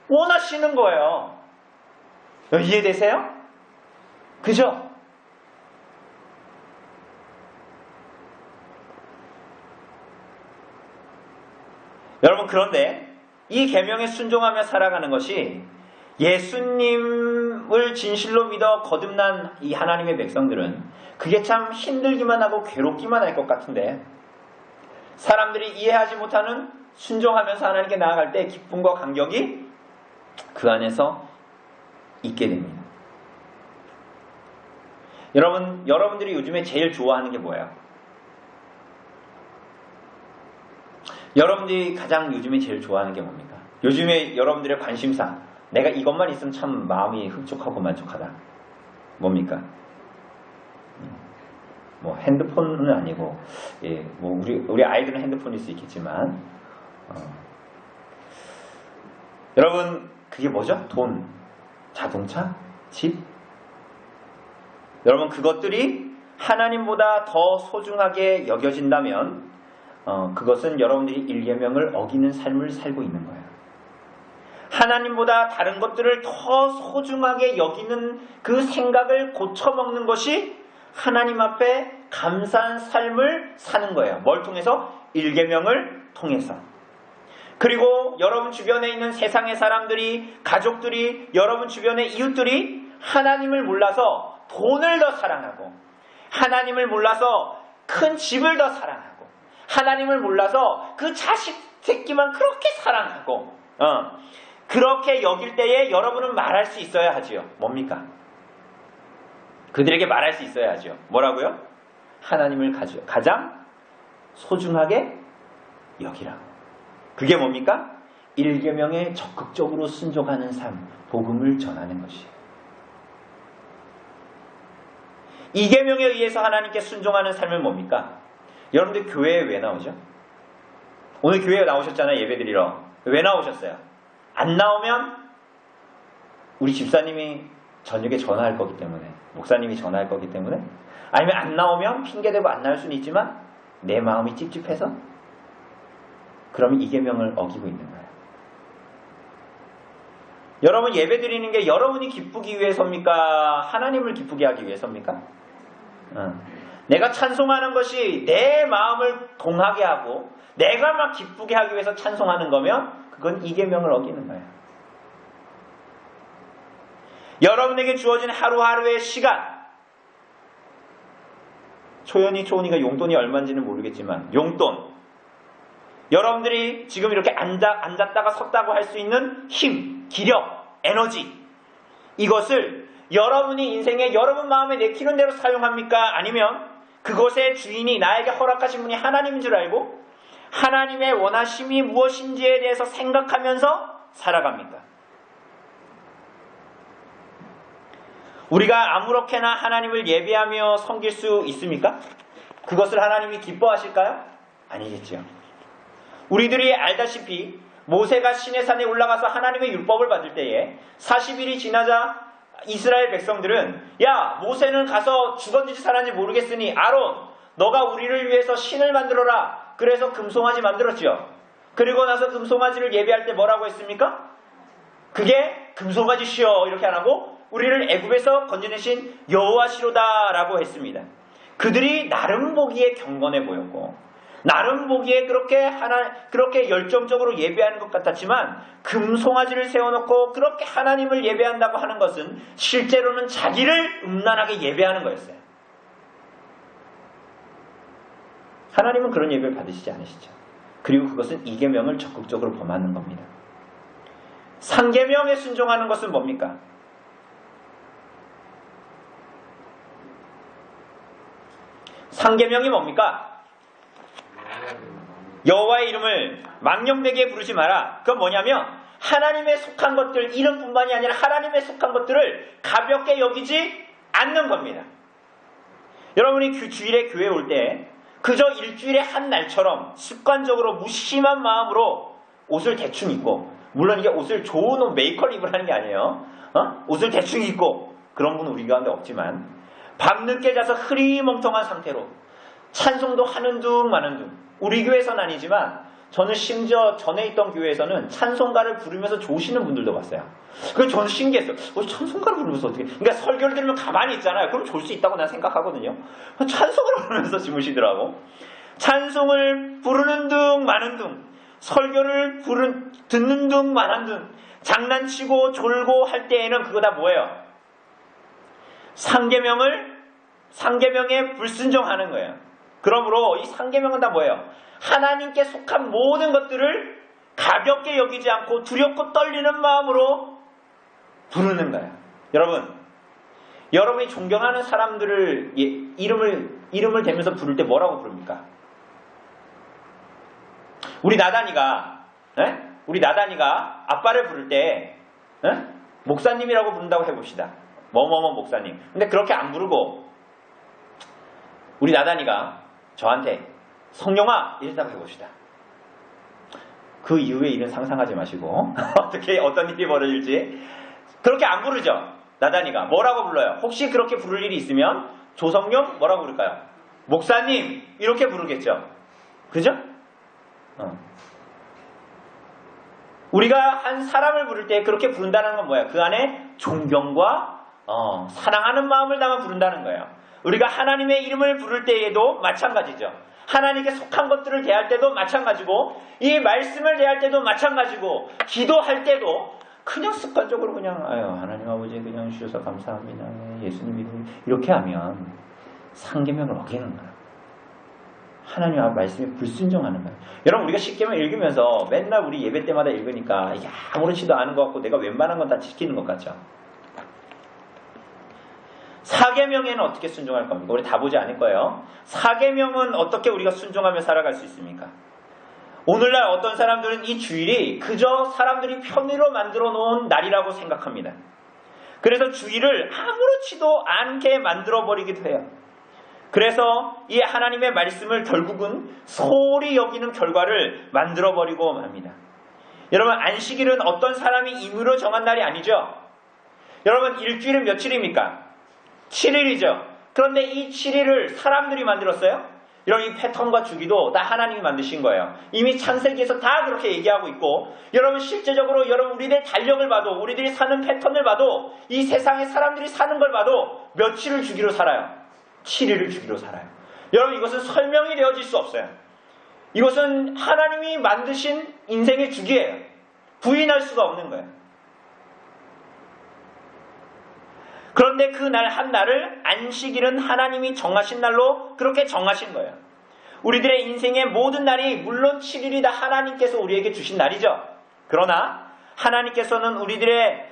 원하시는 거예요. 이해되세요? 그죠? 여러분, 그런데 이 계명에 순종하며 살아가는 것이 예수님을 진실로 믿어 거듭난 이 하나님의 백성들은 그게 참 힘들기만 하고 괴롭기만 할 것 같은데, 사람들이 이해하지 못하는 순종하면서 하나님께 나아갈 때 기쁨과 감격이 그 안에서 있게 됩니다. 여러분들이 요즘에 제일 좋아하는 게 뭐예요? 여러분들이 가장 요즘에 제일 좋아하는 게 뭡니까? 요즘에 여러분들의 관심사, 내가 이것만 있으면 참 마음이 흡족하고 만족하다. 뭡니까? 뭐 핸드폰은 아니고, 예, 뭐 우리 아이들은 핸드폰일 수 있겠지만, 여러분 그게 뭐죠? 돈, 자동차, 집. 여러분 그것들이 하나님보다 더 소중하게 여겨진다면, 그것은 여러분들이 일계명을 어기는 삶을 살고 있는 거예요. 하나님보다 다른 것들을 더 소중하게 여기는 그 생각을 고쳐먹는 것이 하나님 앞에 감사한 삶을 사는 거예요. 뭘 통해서? 일계명을 통해서. 그리고 여러분 주변에 있는 세상의 사람들이, 가족들이, 여러분 주변의 이웃들이 하나님을 몰라서 돈을 더 사랑하고, 하나님을 몰라서 큰 집을 더 사랑하고, 하나님을 몰라서 그 자식 새끼만 그렇게 사랑하고, 그렇게 여길 때에 여러분은 말할 수 있어야 하지요. 뭡니까? 그들에게 말할 수 있어야 하죠. 뭐라고요? 하나님을 가장 소중하게 여기라고. 그게 뭡니까? 일계명에 적극적으로 순종하는 삶, 복음을 전하는 것이에요. 이 계명에 의해서 하나님께 순종하는 삶은 뭡니까? 여러분들 교회에 왜 나오죠? 오늘 교회에 나오셨잖아요. 예배드리러. 왜 나오셨어요? 안 나오면 우리 집사님이 저녁에 전화할 거기 때문에, 목사님이 전화할 거기 때문에, 아니면 안 나오면 핑계대고 안 나올 수는 있지만 내 마음이 찝찝해서, 그러면 이 계명을 어기고 있는 거예요. 여러분 예배드리는 게 여러분이 기쁘기 위해서입니까? 하나님을 기쁘게 하기 위해서입니까? 내가 찬송하는 것이 내 마음을 동하게 하고 내가 막 기쁘게 하기 위해서 찬송하는 거면 그건 이 계명을 어기는 거예요. 여러분에게 주어진 하루하루의 시간, 초연이가 용돈이 얼마인지는 모르겠지만 용돈, 여러분들이 지금 이렇게 앉았다가 섰다고 할 수 있는 힘, 기력, 에너지, 이것을 여러분이 인생에 여러분 마음에 내키는 대로 사용합니까? 아니면 그것의 주인이 나에게 허락하신 분이 하나님인 줄 알고 하나님의 원하심이 무엇인지에 대해서 생각하면서 살아갑니까? 우리가 아무렇게나 하나님을 예배하며 섬길 수 있습니까? 그것을 하나님이 기뻐하실까요? 아니겠죠. 우리들이 알다시피 모세가 시내산에 올라가서 하나님의 율법을 받을 때에 40일이 지나자 이스라엘 백성들은, 야, 모세는 가서 죽었는지 살았는지 모르겠으니 아론, 너가 우리를 위해서 신을 만들어라. 그래서 금송아지 만들었죠. 그리고 나서 금송아지를 예배할 때 뭐라고 했습니까? 그게 금송아지시여 이렇게 안 하고 우리를 애굽에서 건져내신 여호와시로다 라고 했습니다. 그들이 나름 보기에 경건해 보였고 나름 보기에 그렇게 열정적으로 예배하는 것 같았지만, 금송아지를 세워놓고 그렇게 하나님을 예배한다고 하는 것은 실제로는 자기를 음란하게 예배하는 거였어요. 하나님은 그런 예배를 받으시지 않으시죠. 그리고 그것은 이 계명을 적극적으로 범하는 겁니다. 3계명에 순종하는 것은 뭡니까? 상계명이 뭡니까? 여호와의 이름을 망령되게 부르지 마라. 그건 뭐냐면 하나님에 속한 것들, 이름뿐만이 아니라 하나님에 속한 것들을 가볍게 여기지 않는 겁니다. 여러분이 그 주일에 교회에 올 때 그저 일주일에 한 날처럼 습관적으로 무심한 마음으로 옷을 대충 입고, 물론 이게 옷을 좋은 옷 메이커를 입으라는 게 아니에요. 옷을 대충 입고, 그런 분은 우리 가운데 없지만 밤늦게 자서 흐리멍텅한 상태로 찬송도 하는 둥 마는 둥. 우리 교회에서는 아니지만 저는 심지어 전에 있던 교회에서는 찬송가를 부르면서 조시는 분들도 봤어요. 그래서 저는 신기했어요. 찬송가를 부르면서 어떻게, 그러니까 설교를 들으면 가만히 있잖아요. 그럼 졸 수 있다고 난 생각하거든요. 찬송을 부르면서 주무시더라고. 찬송을 부르는 둥 마는 둥, 설교를 듣는 둥 마는 둥, 장난치고 졸고 할 때에는 그거 다 뭐예요? 상계명에 불순종하는 거예요. 그러므로 이 상계명은 다 뭐예요? 하나님께 속한 모든 것들을 가볍게 여기지 않고 두렵고 떨리는 마음으로 부르는 거예요. 여러분이 존경하는 사람들을 이름을 대면서 부를 때 뭐라고 부릅니까? 우리 나단이가 아빠를 부를 때 목사님이라고 부른다고 해봅시다. 뭐뭐뭐 목사님. 근데 그렇게 안 부르고 우리 나단이가 저한테 성령아 이랬다고 해봅시다. 그 이후에 일은 상상하지 마시고 어떤 일이 벌어질지. 그렇게 안 부르죠. 나단이가 뭐라고 불러요? 혹시 그렇게 부를 일이 있으면 조성령 뭐라고 부를까요? 목사님 이렇게 부르겠죠. 그죠? 우리가 한 사람을 부를 때 그렇게 부른다는 건 뭐야? 그 안에 존경과 사랑하는 마음을 담아 부른다는 거예요. 우리가 하나님의 이름을 부를 때에도 마찬가지죠. 하나님께 속한 것들을 대할 때도 마찬가지고, 이 말씀을 대할 때도 마찬가지고, 기도할 때도 그냥 습관적으로 그냥 하나님 아버지 그냥 주셔서 감사합니다. 예수님 이름 이렇게 하면 상계명을 어기는 거야. 하나님 말씀에 불순종하는 거야. 여러분 우리가 십계명 읽으면서 맨날 우리 예배 때마다 읽으니까 이게 아무렇지도 않은 것 같고 내가 웬만한 건 다 지키는 것 같죠. 사계명에는 어떻게 순종할 겁니까? 우리 다 보지 않을 거예요. 사계명은 어떻게 우리가 순종하며 살아갈 수 있습니까? 오늘날 어떤 사람들은 이 주일이 그저 사람들이 편의로 만들어 놓은 날이라고 생각합니다. 그래서 주일을 아무렇지도 않게 만들어 버리기도 해요. 그래서 이 하나님의 말씀을 결국은 소홀히 여기는 결과를 만들어 버리고 맙니다. 여러분 안식일은 어떤 사람이 임의로 정한 날이 아니죠. 여러분 일주일은 며칠입니까? 7일이죠. 그런데 이 7일을 사람들이 만들었어요? 이런 이 패턴과 주기도 다 하나님이 만드신 거예요. 이미 창세기에서 다 그렇게 얘기하고 있고, 여러분 실제적으로 우리들의 달력을 봐도, 우리들이 사는 패턴을 봐도, 이 세상에 사람들이 사는 걸 봐도 며칠을 주기로 살아요? 7일을 주기로 살아요. 여러분 이것은 설명이 되어질 수 없어요. 이것은 하나님이 만드신 인생의 주기예요. 부인할 수가 없는 거예요. 그런데 그 날 한 날을 안식일은 하나님이 정하신 날로 그렇게 정하신 거예요. 우리들의 인생의 모든 날이 물론 7일이 다 하나님께서 우리에게 주신 날이죠. 그러나 하나님께서는 우리들의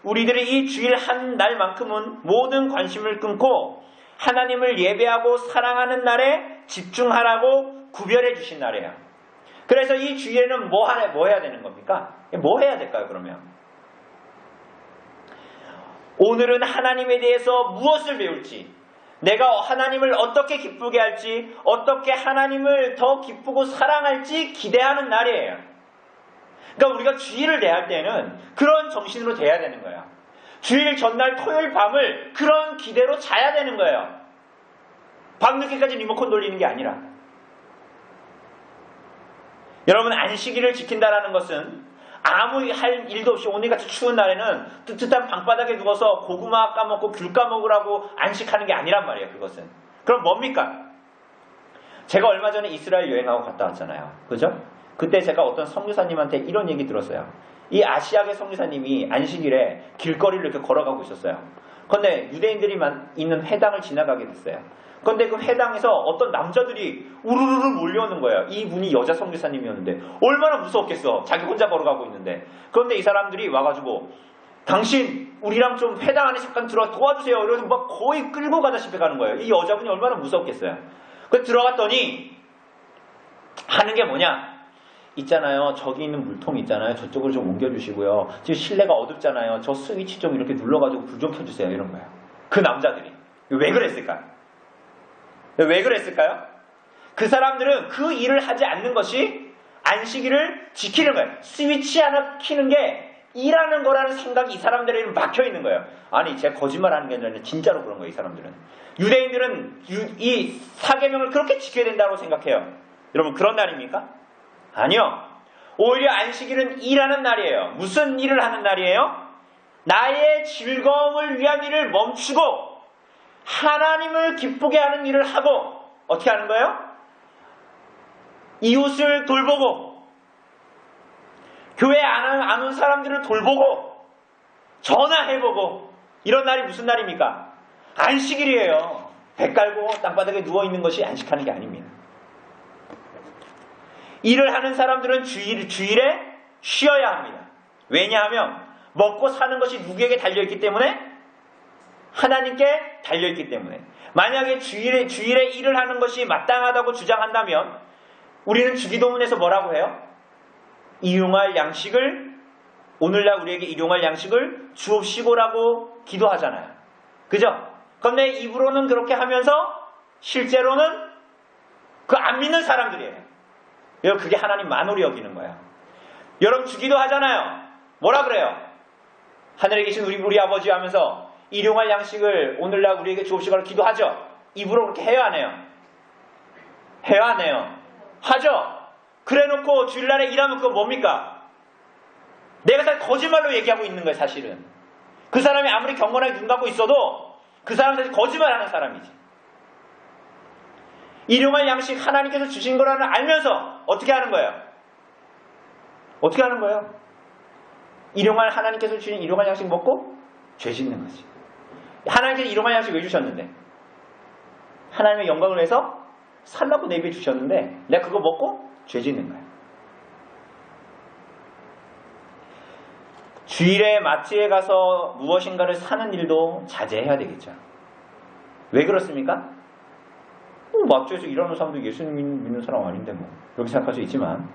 이 주일 한 날만큼은 모든 관심을 끊고 하나님을 예배하고 사랑하는 날에 집중하라고 구별해 주신 날이에요. 그래서 이 주일에는 뭐 해야 되는 겁니까? 뭐 해야 될까요, 그러면? 오늘은 하나님에 대해서 무엇을 배울지, 내가 하나님을 어떻게 기쁘게 할지, 어떻게 하나님을 더 기쁘고 사랑할지 기대하는 날이에요. 그러니까 우리가 주일을 대할 때는 그런 정신으로 대해야 되는 거예요. 주일 전날 토요일 밤을 그런 기대로 자야 되는 거예요. 밤늦게까지 리모컨 돌리는 게 아니라. 여러분 안식일을 지킨다라는 것은 아무 할 일도 없이 오늘같이 추운 날에는 뜨뜻한 방바닥에 누워서 고구마 까먹고 귤 까먹으라고 안식하는 게 아니란 말이에요. 그것은. 그럼 뭡니까? 제가 얼마 전에 이스라엘 여행하고 갔다 왔잖아요. 그죠? 그때 제가 어떤 선교사님한테 이런 얘기 들었어요. 이 아시아계 선교사님이 안식일에 길거리를 이렇게 걸어가고 있었어요. 그런데 유대인들이 있는 회당을 지나가게 됐어요. 그런데 그 회당에서 어떤 남자들이 우르르르 몰려오는 거예요. 이분이 여자 선교사님이었는데 얼마나 무서웠겠어. 자기 혼자 걸어가고 있는데. 그런데 이 사람들이 와가지고 당신 우리랑 좀 회당 안에 잠깐 들어와 도와주세요. 이러면서 막 거의 끌고 가다시피 가는 거예요. 이 여자분이 얼마나 무섭겠어요. 그 들어갔더니 하는 게 뭐냐? 있잖아요. 저기 있는 물통 있잖아요. 저쪽으로 좀 옮겨주시고요. 지금 실내가 어둡잖아요. 저 스위치 좀 이렇게 눌러가지고 불 좀 켜주세요. 이런 거예요. 그 남자들이. 왜 그랬을까요? 왜 그랬을까요? 그 사람들은 그 일을 하지 않는 것이 안식일을 지키는 거예요. 스위치 하나 켜는 게 일하는 거라는 생각이 이 사람들에게는 막혀 있는 거예요. 아니, 제가 거짓말하는 게 아니라 진짜로 그런 거예요. 이 사람들은. 유대인들은 이 사계명을 그렇게 지켜야 된다고 생각해요. 여러분, 그런 날입니까? 아니요. 오히려 안식일은 일하는 날이에요. 무슨 일을 하는 날이에요? 나의 즐거움을 위한 일을 멈추고 하나님을 기쁘게 하는 일을 하고 어떻게 하는 거예요? 이웃을 돌보고 교회 안 온 사람들을 돌보고 전화해보고 이런 날이 무슨 날입니까? 안식일이에요. 배 깔고 땅바닥에 누워있는 것이 안식하는 게 아닙니다. 일을 하는 사람들은 주일에 쉬어야 합니다. 왜냐하면 먹고 사는 것이 누구에게 달려있기 때문에? 하나님께 달려있기 때문에. 만약에 주일에 일을 하는 것이 마땅하다고 주장한다면 우리는 주기도문에서 뭐라고 해요? 일용할 양식을, 오늘날 우리에게 일용할 양식을 주옵시고라고 기도하잖아요. 그죠? 그런데 입으로는 그렇게 하면서 실제로는 그 안 믿는 사람들이에요. 여러분, 그게 하나님 만홀히 여기는 거예요. 여러분, 주기도 하잖아요. 뭐라 그래요? 하늘에 계신 우리 아버지 하면서 일용할 양식을 오늘날 우리에게 주옵시고라고 기도하죠. 입으로 그렇게 해요, 안 해요? 해요, 안 해요? 하죠. 그래놓고 주일날에 일하면 그거 뭡니까? 내가 다 거짓말로 얘기하고 있는 거예요, 사실은. 그 사람이 아무리 경건하게 눈 감고 있어도 그 사람은 사실 거짓말하는 사람이지. 일용할 양식 하나님께서 주신 거라는 알면서 어떻게 하는 거예요? 어떻게 하는 거예요? 하나님께서 주신 일용할 양식 먹고 죄 짓는 거지. 하나님께서 일용할 양식 왜 주셨는데? 하나님의 영광을 위해서 살라고 내비해 주셨는데 내가 그거 먹고 죄 짓는 거예요. 주일에 마트에 가서 무엇인가를 사는 일도 자제해야 되겠죠. 왜 그렇습니까? 마트에서 일하는 사람도 예수님 믿는 사람 아닌데 뭐 이렇게 생각할 수 있지만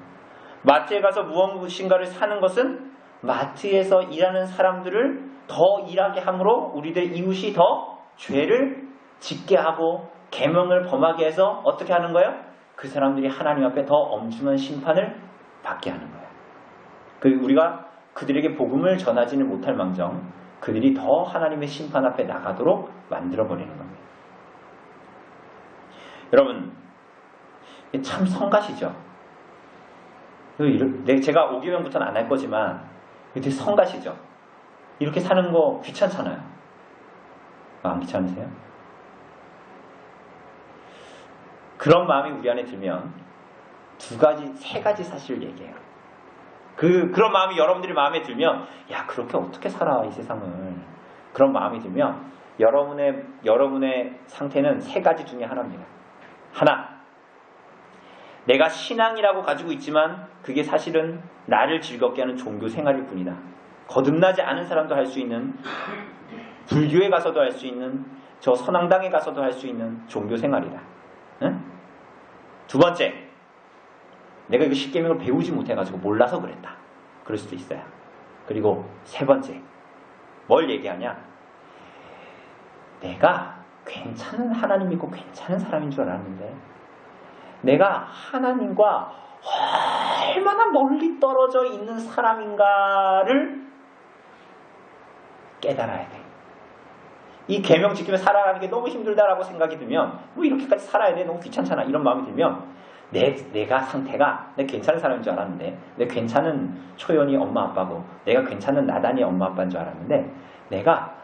마트에 가서 무엇인가를 사는 것은 마트에서 일하는 사람들을 더 일하게 함으로 우리들 이웃이 더 죄를 짓게 하고 계명을 범하게 해서 어떻게 하는 거예요? 그 사람들이 하나님 앞에 더 엄중한 심판을 받게 하는 거예요. 우리가 그들에게 복음을 전하지는 못할 망정 그들이 더 하나님의 심판 앞에 나가도록 만들어버리는 겁니다. 여러분, 참 성가시죠? 제가 5개명부터는 안 할 거지만 되게 성가시죠? 이렇게 사는 거 귀찮잖아요. 안 귀찮으세요? 그런 마음이 우리 안에 들면 세 가지 사실을 얘기해요. 그런 마음이 여러분들이 마음에 들면 야, 그렇게 어떻게 살아 이 세상을. 그런 마음이 들면 여러분의 상태는 세 가지 중에 하나입니다. 하나, 내가 신앙이라고 가지고 있지만 그게 사실은 나를 즐겁게 하는 종교 생활일 뿐이다. 거듭나지 않은 사람도 할 수 있는, 불교에 가서도 할 수 있는, 저 선앙당에 가서도 할 수 있는 종교 생활이다. 응? 두 번째, 내가 이거 십계명을 배우지 못해가지고 몰라서 그랬다. 그럴 수도 있어요. 그리고 세 번째, 뭘 얘기하냐? 내가 괜찮은 하나님 믿고 괜찮은 사람인 줄 알았는데 내가 하나님과 얼마나 멀리 떨어져 있는 사람인가를 깨달아야 돼. 이 계명 지키며 살아가는 게 너무 힘들다라고 생각이 들면 뭐 이렇게까지 살아야 돼? 너무 귀찮잖아. 이런 마음이 들면 내가 상태가 내가 괜찮은 사람인 줄 알았는데 내가 괜찮은 초연이 엄마 아빠고 내가 괜찮은 나단이 엄마 아빠인 줄 알았는데 내가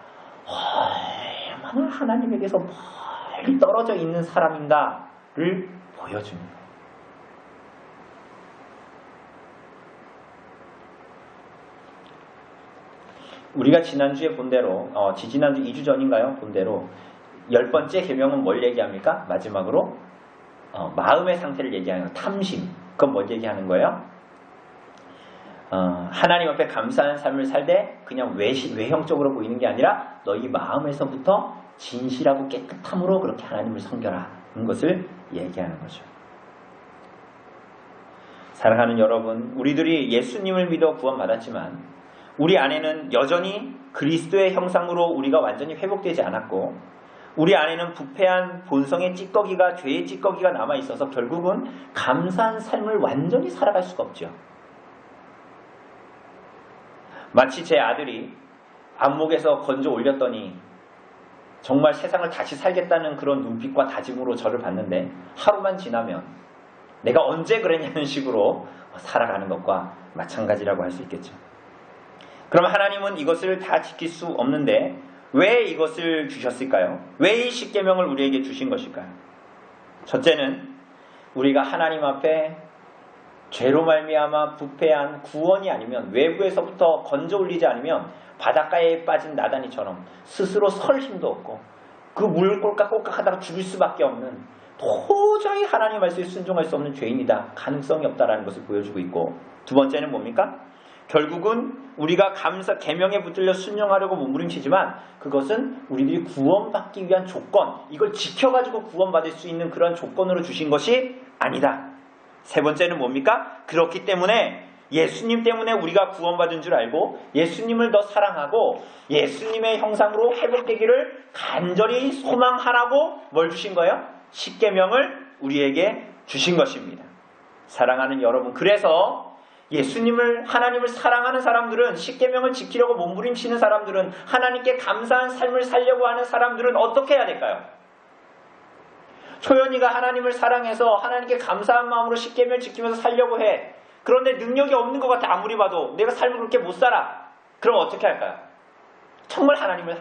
얼마나 하나님에게서 멀리 떨어져 있는 사람인가를 보여주는 거예요. 우리가 지난주에 본 대로 지지난주 2주 전인가요? 본 대로 10번째 계명은 뭘 얘기합니까? 마지막으로 마음의 상태를 얘기하는 거예요. 탐심. 그건 뭘 얘기하는 거예요? 하나님 앞에 감사하는 삶을 살되 그냥 외형적으로 보이는 게 아니라 너희 마음에서부터 진실하고 깨끗함으로 그렇게 하나님을 섬겨라. 것을 얘기하는 거죠. 사랑하는 여러분, 우리들이 예수님을 믿어 구원받았지만 우리 안에는 여전히 그리스도의 형상으로 우리가 완전히 회복되지 않았고 우리 안에는 부패한 본성의 찌꺼기가, 죄의 찌꺼기가 남아있어서 결국은 감사한 삶을 완전히 살아갈 수가 없죠. 마치 제 아들이 안목에서 건져 올렸더니 정말 세상을 다시 살겠다는 그런 눈빛과 다짐으로 저를 봤는데 하루만 지나면 내가 언제 그랬냐는 식으로 살아가는 것과 마찬가지라고 할 수 있겠죠. 그럼 하나님은 이것을 다 지킬 수 없는데 왜 이것을 주셨을까요? 왜 이 십계명을 우리에게 주신 것일까요? 첫째는 우리가 하나님 앞에 죄로 말미암아 부패한 구원이 아니면, 외부에서부터 건져 올리지 않으면 바닷가에 빠진 나단이처럼 스스로 설 힘도 없고 그 물 꼴깍꼴깍 하다가 죽을 수밖에 없는, 도저히 하나님 말씀에 순종할 수 없는 죄인이다, 가능성이 없다라는 것을 보여주고 있고, 두 번째는 뭡니까? 결국은 우리가 계명에 붙들려 순종하려고 몸부림치지만 그것은 우리들이 구원받기 위한 조건, 이걸 지켜가지고 구원받을 수 있는 그런 조건으로 주신 것이 아니다. 세 번째는 뭡니까? 그렇기 때문에 예수님 때문에 우리가 구원받은 줄 알고 예수님을 더 사랑하고 예수님의 형상으로 회복되기를 간절히 소망하라고 뭘 주신 거예요? 십계명을 우리에게 주신 것입니다. 사랑하는 여러분, 그래서 예수님을, 하나님을 사랑하는 사람들은, 십계명을 지키려고 몸부림치는 사람들은, 하나님께 감사한 삶을 살려고 하는 사람들은 어떻게 해야 될까요? 초연이가 하나님을 사랑해서 하나님께 감사한 마음으로 십계명을 지키면서 살려고 해. 그런데 능력이 없는 것 같아. 아무리 봐도 내가 삶을 그렇게 못 살아. 그럼 어떻게 할까요? 정말 하나님을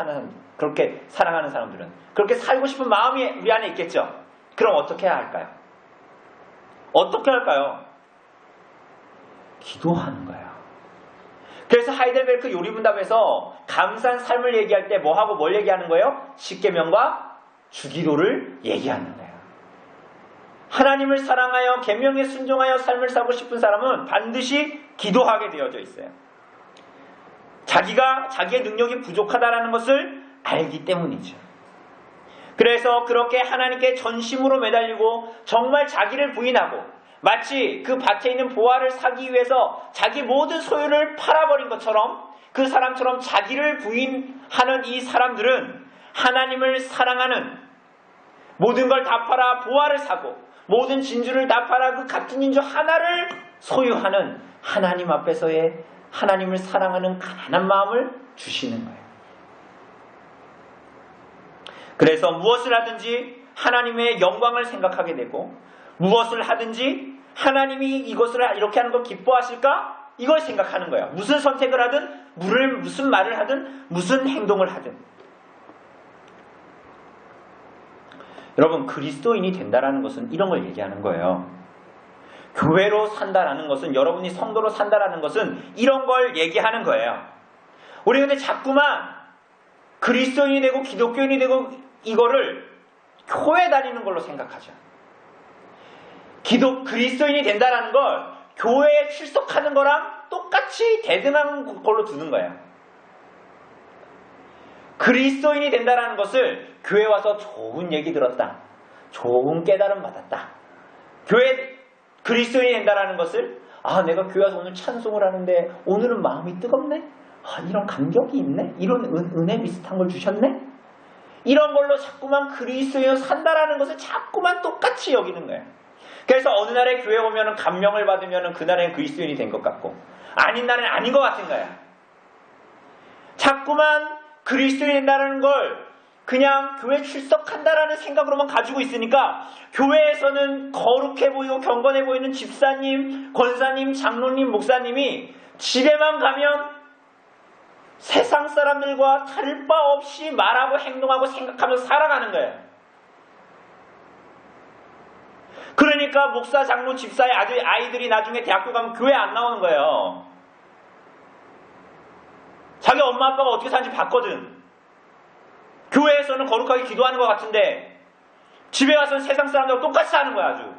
그렇게 사랑하는 사람들은 그렇게 살고 싶은 마음이 우리 안에 있겠죠. 그럼 어떻게 해야 할까요? 어떻게 할까요? 기도하는 거예요. 그래서 하이델베르크 요리문답에서 감사한 삶을 얘기할 때 뭐하고 뭘 얘기하는 거예요? 십계명과 주기도를 얘기하는 거예요. 하나님을 사랑하여 계명에 순종하여 삶을 살고 싶은 사람은 반드시 기도하게 되어져 있어요. 자기의 능력이 부족하다라는 것을 알기 때문이죠. 그래서 그렇게 하나님께 전심으로 매달리고 정말 자기를 부인하고, 마치 그 밭에 있는 보화를 사기 위해서 자기 모든 소유를 팔아버린 것처럼, 그 사람처럼 자기를 부인하는 이 사람들은 하나님을 사랑하는, 모든 걸 다 팔아 보화를 사고 모든 진주를 다 팔아 그 같은 진주 하나를 소유하는 하나님 앞에서의 하나님을 사랑하는 가난한 마음을 주시는 거예요. 그래서 무엇을 하든지 하나님의 영광을 생각하게 되고, 무엇을 하든지 하나님이 이것을 이렇게 하는 걸 기뻐하실까? 이걸 생각하는 거예요. 무슨 선택을 하든, 무슨 말을 하든, 무슨 행동을 하든. 여러분, 그리스도인이 된다라는 것은 이런 걸 얘기하는 거예요. 교회로 산다라는 것은, 여러분이 성도로 산다라는 것은 이런 걸 얘기하는 거예요. 우리 근데 자꾸만 그리스도인이 되고 기독교인이 되고 이거를 교회 다니는 걸로 생각하죠. 그리스도인이 된다라는 걸 교회에 출석하는 거랑 똑같이 대등한 걸로 두는 거예요. 그리스도인이 된다라는 것을 교회 와서 좋은 얘기 들었다, 좋은 깨달음 받았다. 그리스도인이 된다라는 것을, 내가 교회 와서 오늘 찬송을 하는데 오늘은 마음이 뜨겁네? 이런 감격이 있네? 이런 은혜 비슷한 걸 주셨네? 이런 걸로 자꾸만 그리스도인으로 산다라는 것을 자꾸만 똑같이 여기는 거예요. 그래서 어느 날에 교회 오면은 감명을 받으면은 그날엔 그리스도인이 된 것 같고, 아닌 날엔 아닌 것 같은 거야. 자꾸만 그리스도인이 된다는 걸 그냥 교회 출석한다라는 생각으로만 가지고 있으니까 교회에서는 거룩해 보이고 경건해 보이는 집사님, 권사님, 장로님, 목사님이 집에만 가면 세상 사람들과 다를 바 없이 말하고 행동하고 생각하면서 살아가는 거예요. 그러니까 목사, 장로, 집사의 아이들이 나중에 대학교 가면 교회 안 나오는 거예요. 자기 엄마 아빠가 어떻게 사는지 봤거든. 교회에서는 거룩하게 기도하는 것 같은데 집에 가서는 세상 사람들과 똑같이 사는 거야. 아주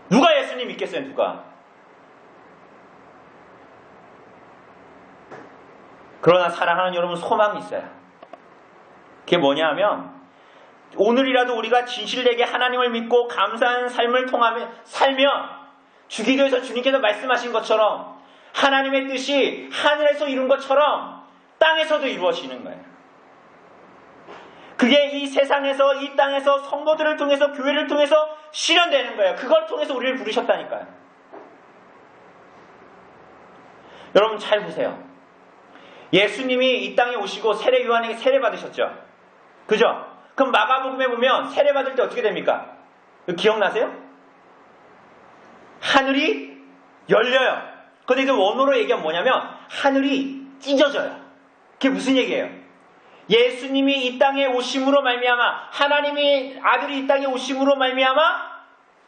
누가 예수님 믿겠어요? 누가? 그러나 사랑하는 여러분, 소망이 있어요. 그게 뭐냐 하면 오늘이라도 우리가 진실되게 하나님을 믿고 감사하는 삶을 통하며 살면 주기도에서 주님께서 말씀하신 것처럼 하나님의 뜻이 하늘에서 이룬 것처럼 땅에서도 이루어지는 거예요. 그게 이 세상에서 이 땅에서 성도들을 통해서 교회를 통해서 실현되는 거예요. 그걸 통해서 우리를 부르셨다니까요. 여러분 잘 보세요. 예수님이 이 땅에 오시고 세례 요한에게 세례 받으셨죠. 그죠? 그럼 마가복음에 보면 세례 받을 때 어떻게 됩니까? 기억나세요? 하늘이 열려요. 근데 그 원어로 얘기하면 뭐냐면 하늘이 찢어져요. 그게 무슨 얘기예요? 예수님이 이 땅에 오심으로 말미암아 하나님이 아들이 이 땅에 오심으로 말미암아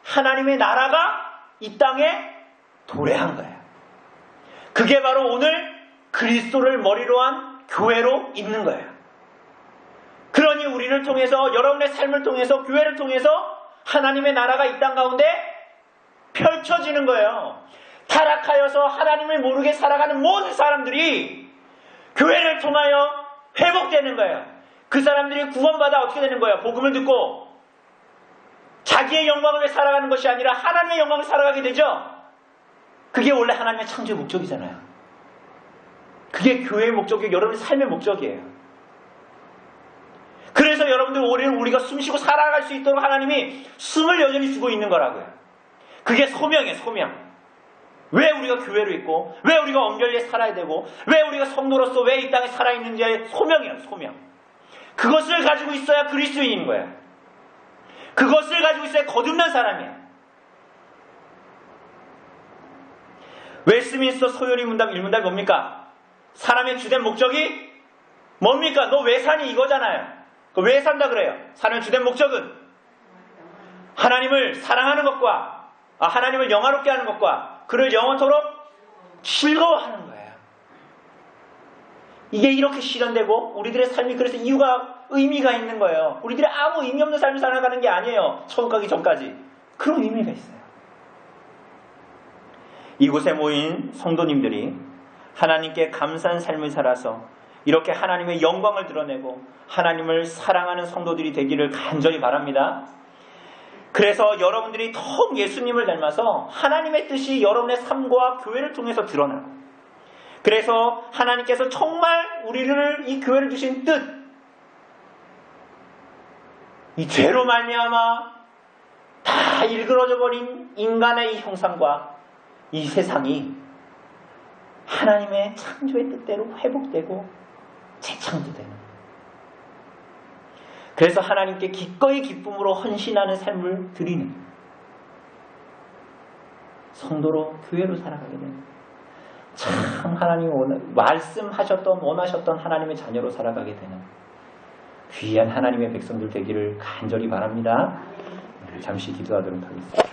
하나님의 나라가 이 땅에 도래한 거예요. 그게 바로 오늘 그리스도를 머리로 한 교회로 있는 거예요. 그러니 우리를 통해서 여러분의 삶을 통해서 교회를 통해서 하나님의 나라가 이 땅 가운데 펼쳐지는 거예요. 타락하여서 하나님을 모르게 살아가는 모든 사람들이 교회를 통하여 회복되는 거예요. 그 사람들이 구원받아 어떻게 되는 거예요? 복음을 듣고 자기의 영광을 위해 살아가는 것이 아니라 하나님의 영광을 살아가게 되죠. 그게 원래 하나님의 창조의 목적이잖아요. 그게 교회의 목적이고 여러분의 삶의 목적이에요. 그래서 여러분들 우리가 숨쉬고 살아갈 수 있도록 하나님이 숨을 여전히 주고 있는 거라고요. 그게 소명이에요. 소명. 왜 우리가 교회로 있고 왜 우리가 엄결히 살아야 되고 왜 우리가 성도로서 왜 이 땅에 살아있는지의 소명이에요. 소명. 그것을 가지고 있어야 그리스도인인 거예요. 그것을 가지고 있어야 거듭난 사람이에요. 웨스트민스터 소요리 문답 1문답이 뭡니까? 사람의 주된 목적이 뭡니까? 너 왜 사니? 이거잖아요. 왜 산다 그래요? 사람의 주된 목적은 하나님을 사랑하는 것과 하나님을 영화롭게 하는 것과 그를 영원토록 즐거워하는 거예요. 이게 이렇게 실현되고 우리들의 삶이 그래서 이유가 의미가 있는 거예요. 우리들이 아무 의미 없는 삶을 살아가는 게 아니에요. 천국 가기 전까지. 그런 의미가 있어요. 이곳에 모인 성도님들이 하나님께 감사한 삶을 살아서 이렇게 하나님의 영광을 드러내고 하나님을 사랑하는 성도들이 되기를 간절히 바랍니다. 그래서 여러분들이 더욱 예수님을 닮아서 하나님의 뜻이 여러분의 삶과 교회를 통해서 드러나고 그래서 하나님께서 정말 우리를 이 교회를 주신 뜻 이 죄로 말미암아 다 일그러져 버린 인간의 이 형상과 이 세상이 하나님의 창조의 뜻대로 회복되고 재창조되는 그래서 하나님께 기꺼이 기쁨으로 헌신하는 삶을 드리는 성도로 교회로 살아가게 되는 참 하나님이 말씀하셨던 원하셨던 하나님의 자녀로 살아가게 되는 귀한 하나님의 백성들 되기를 간절히 바랍니다. 잠시 기도하도록 하겠습니다.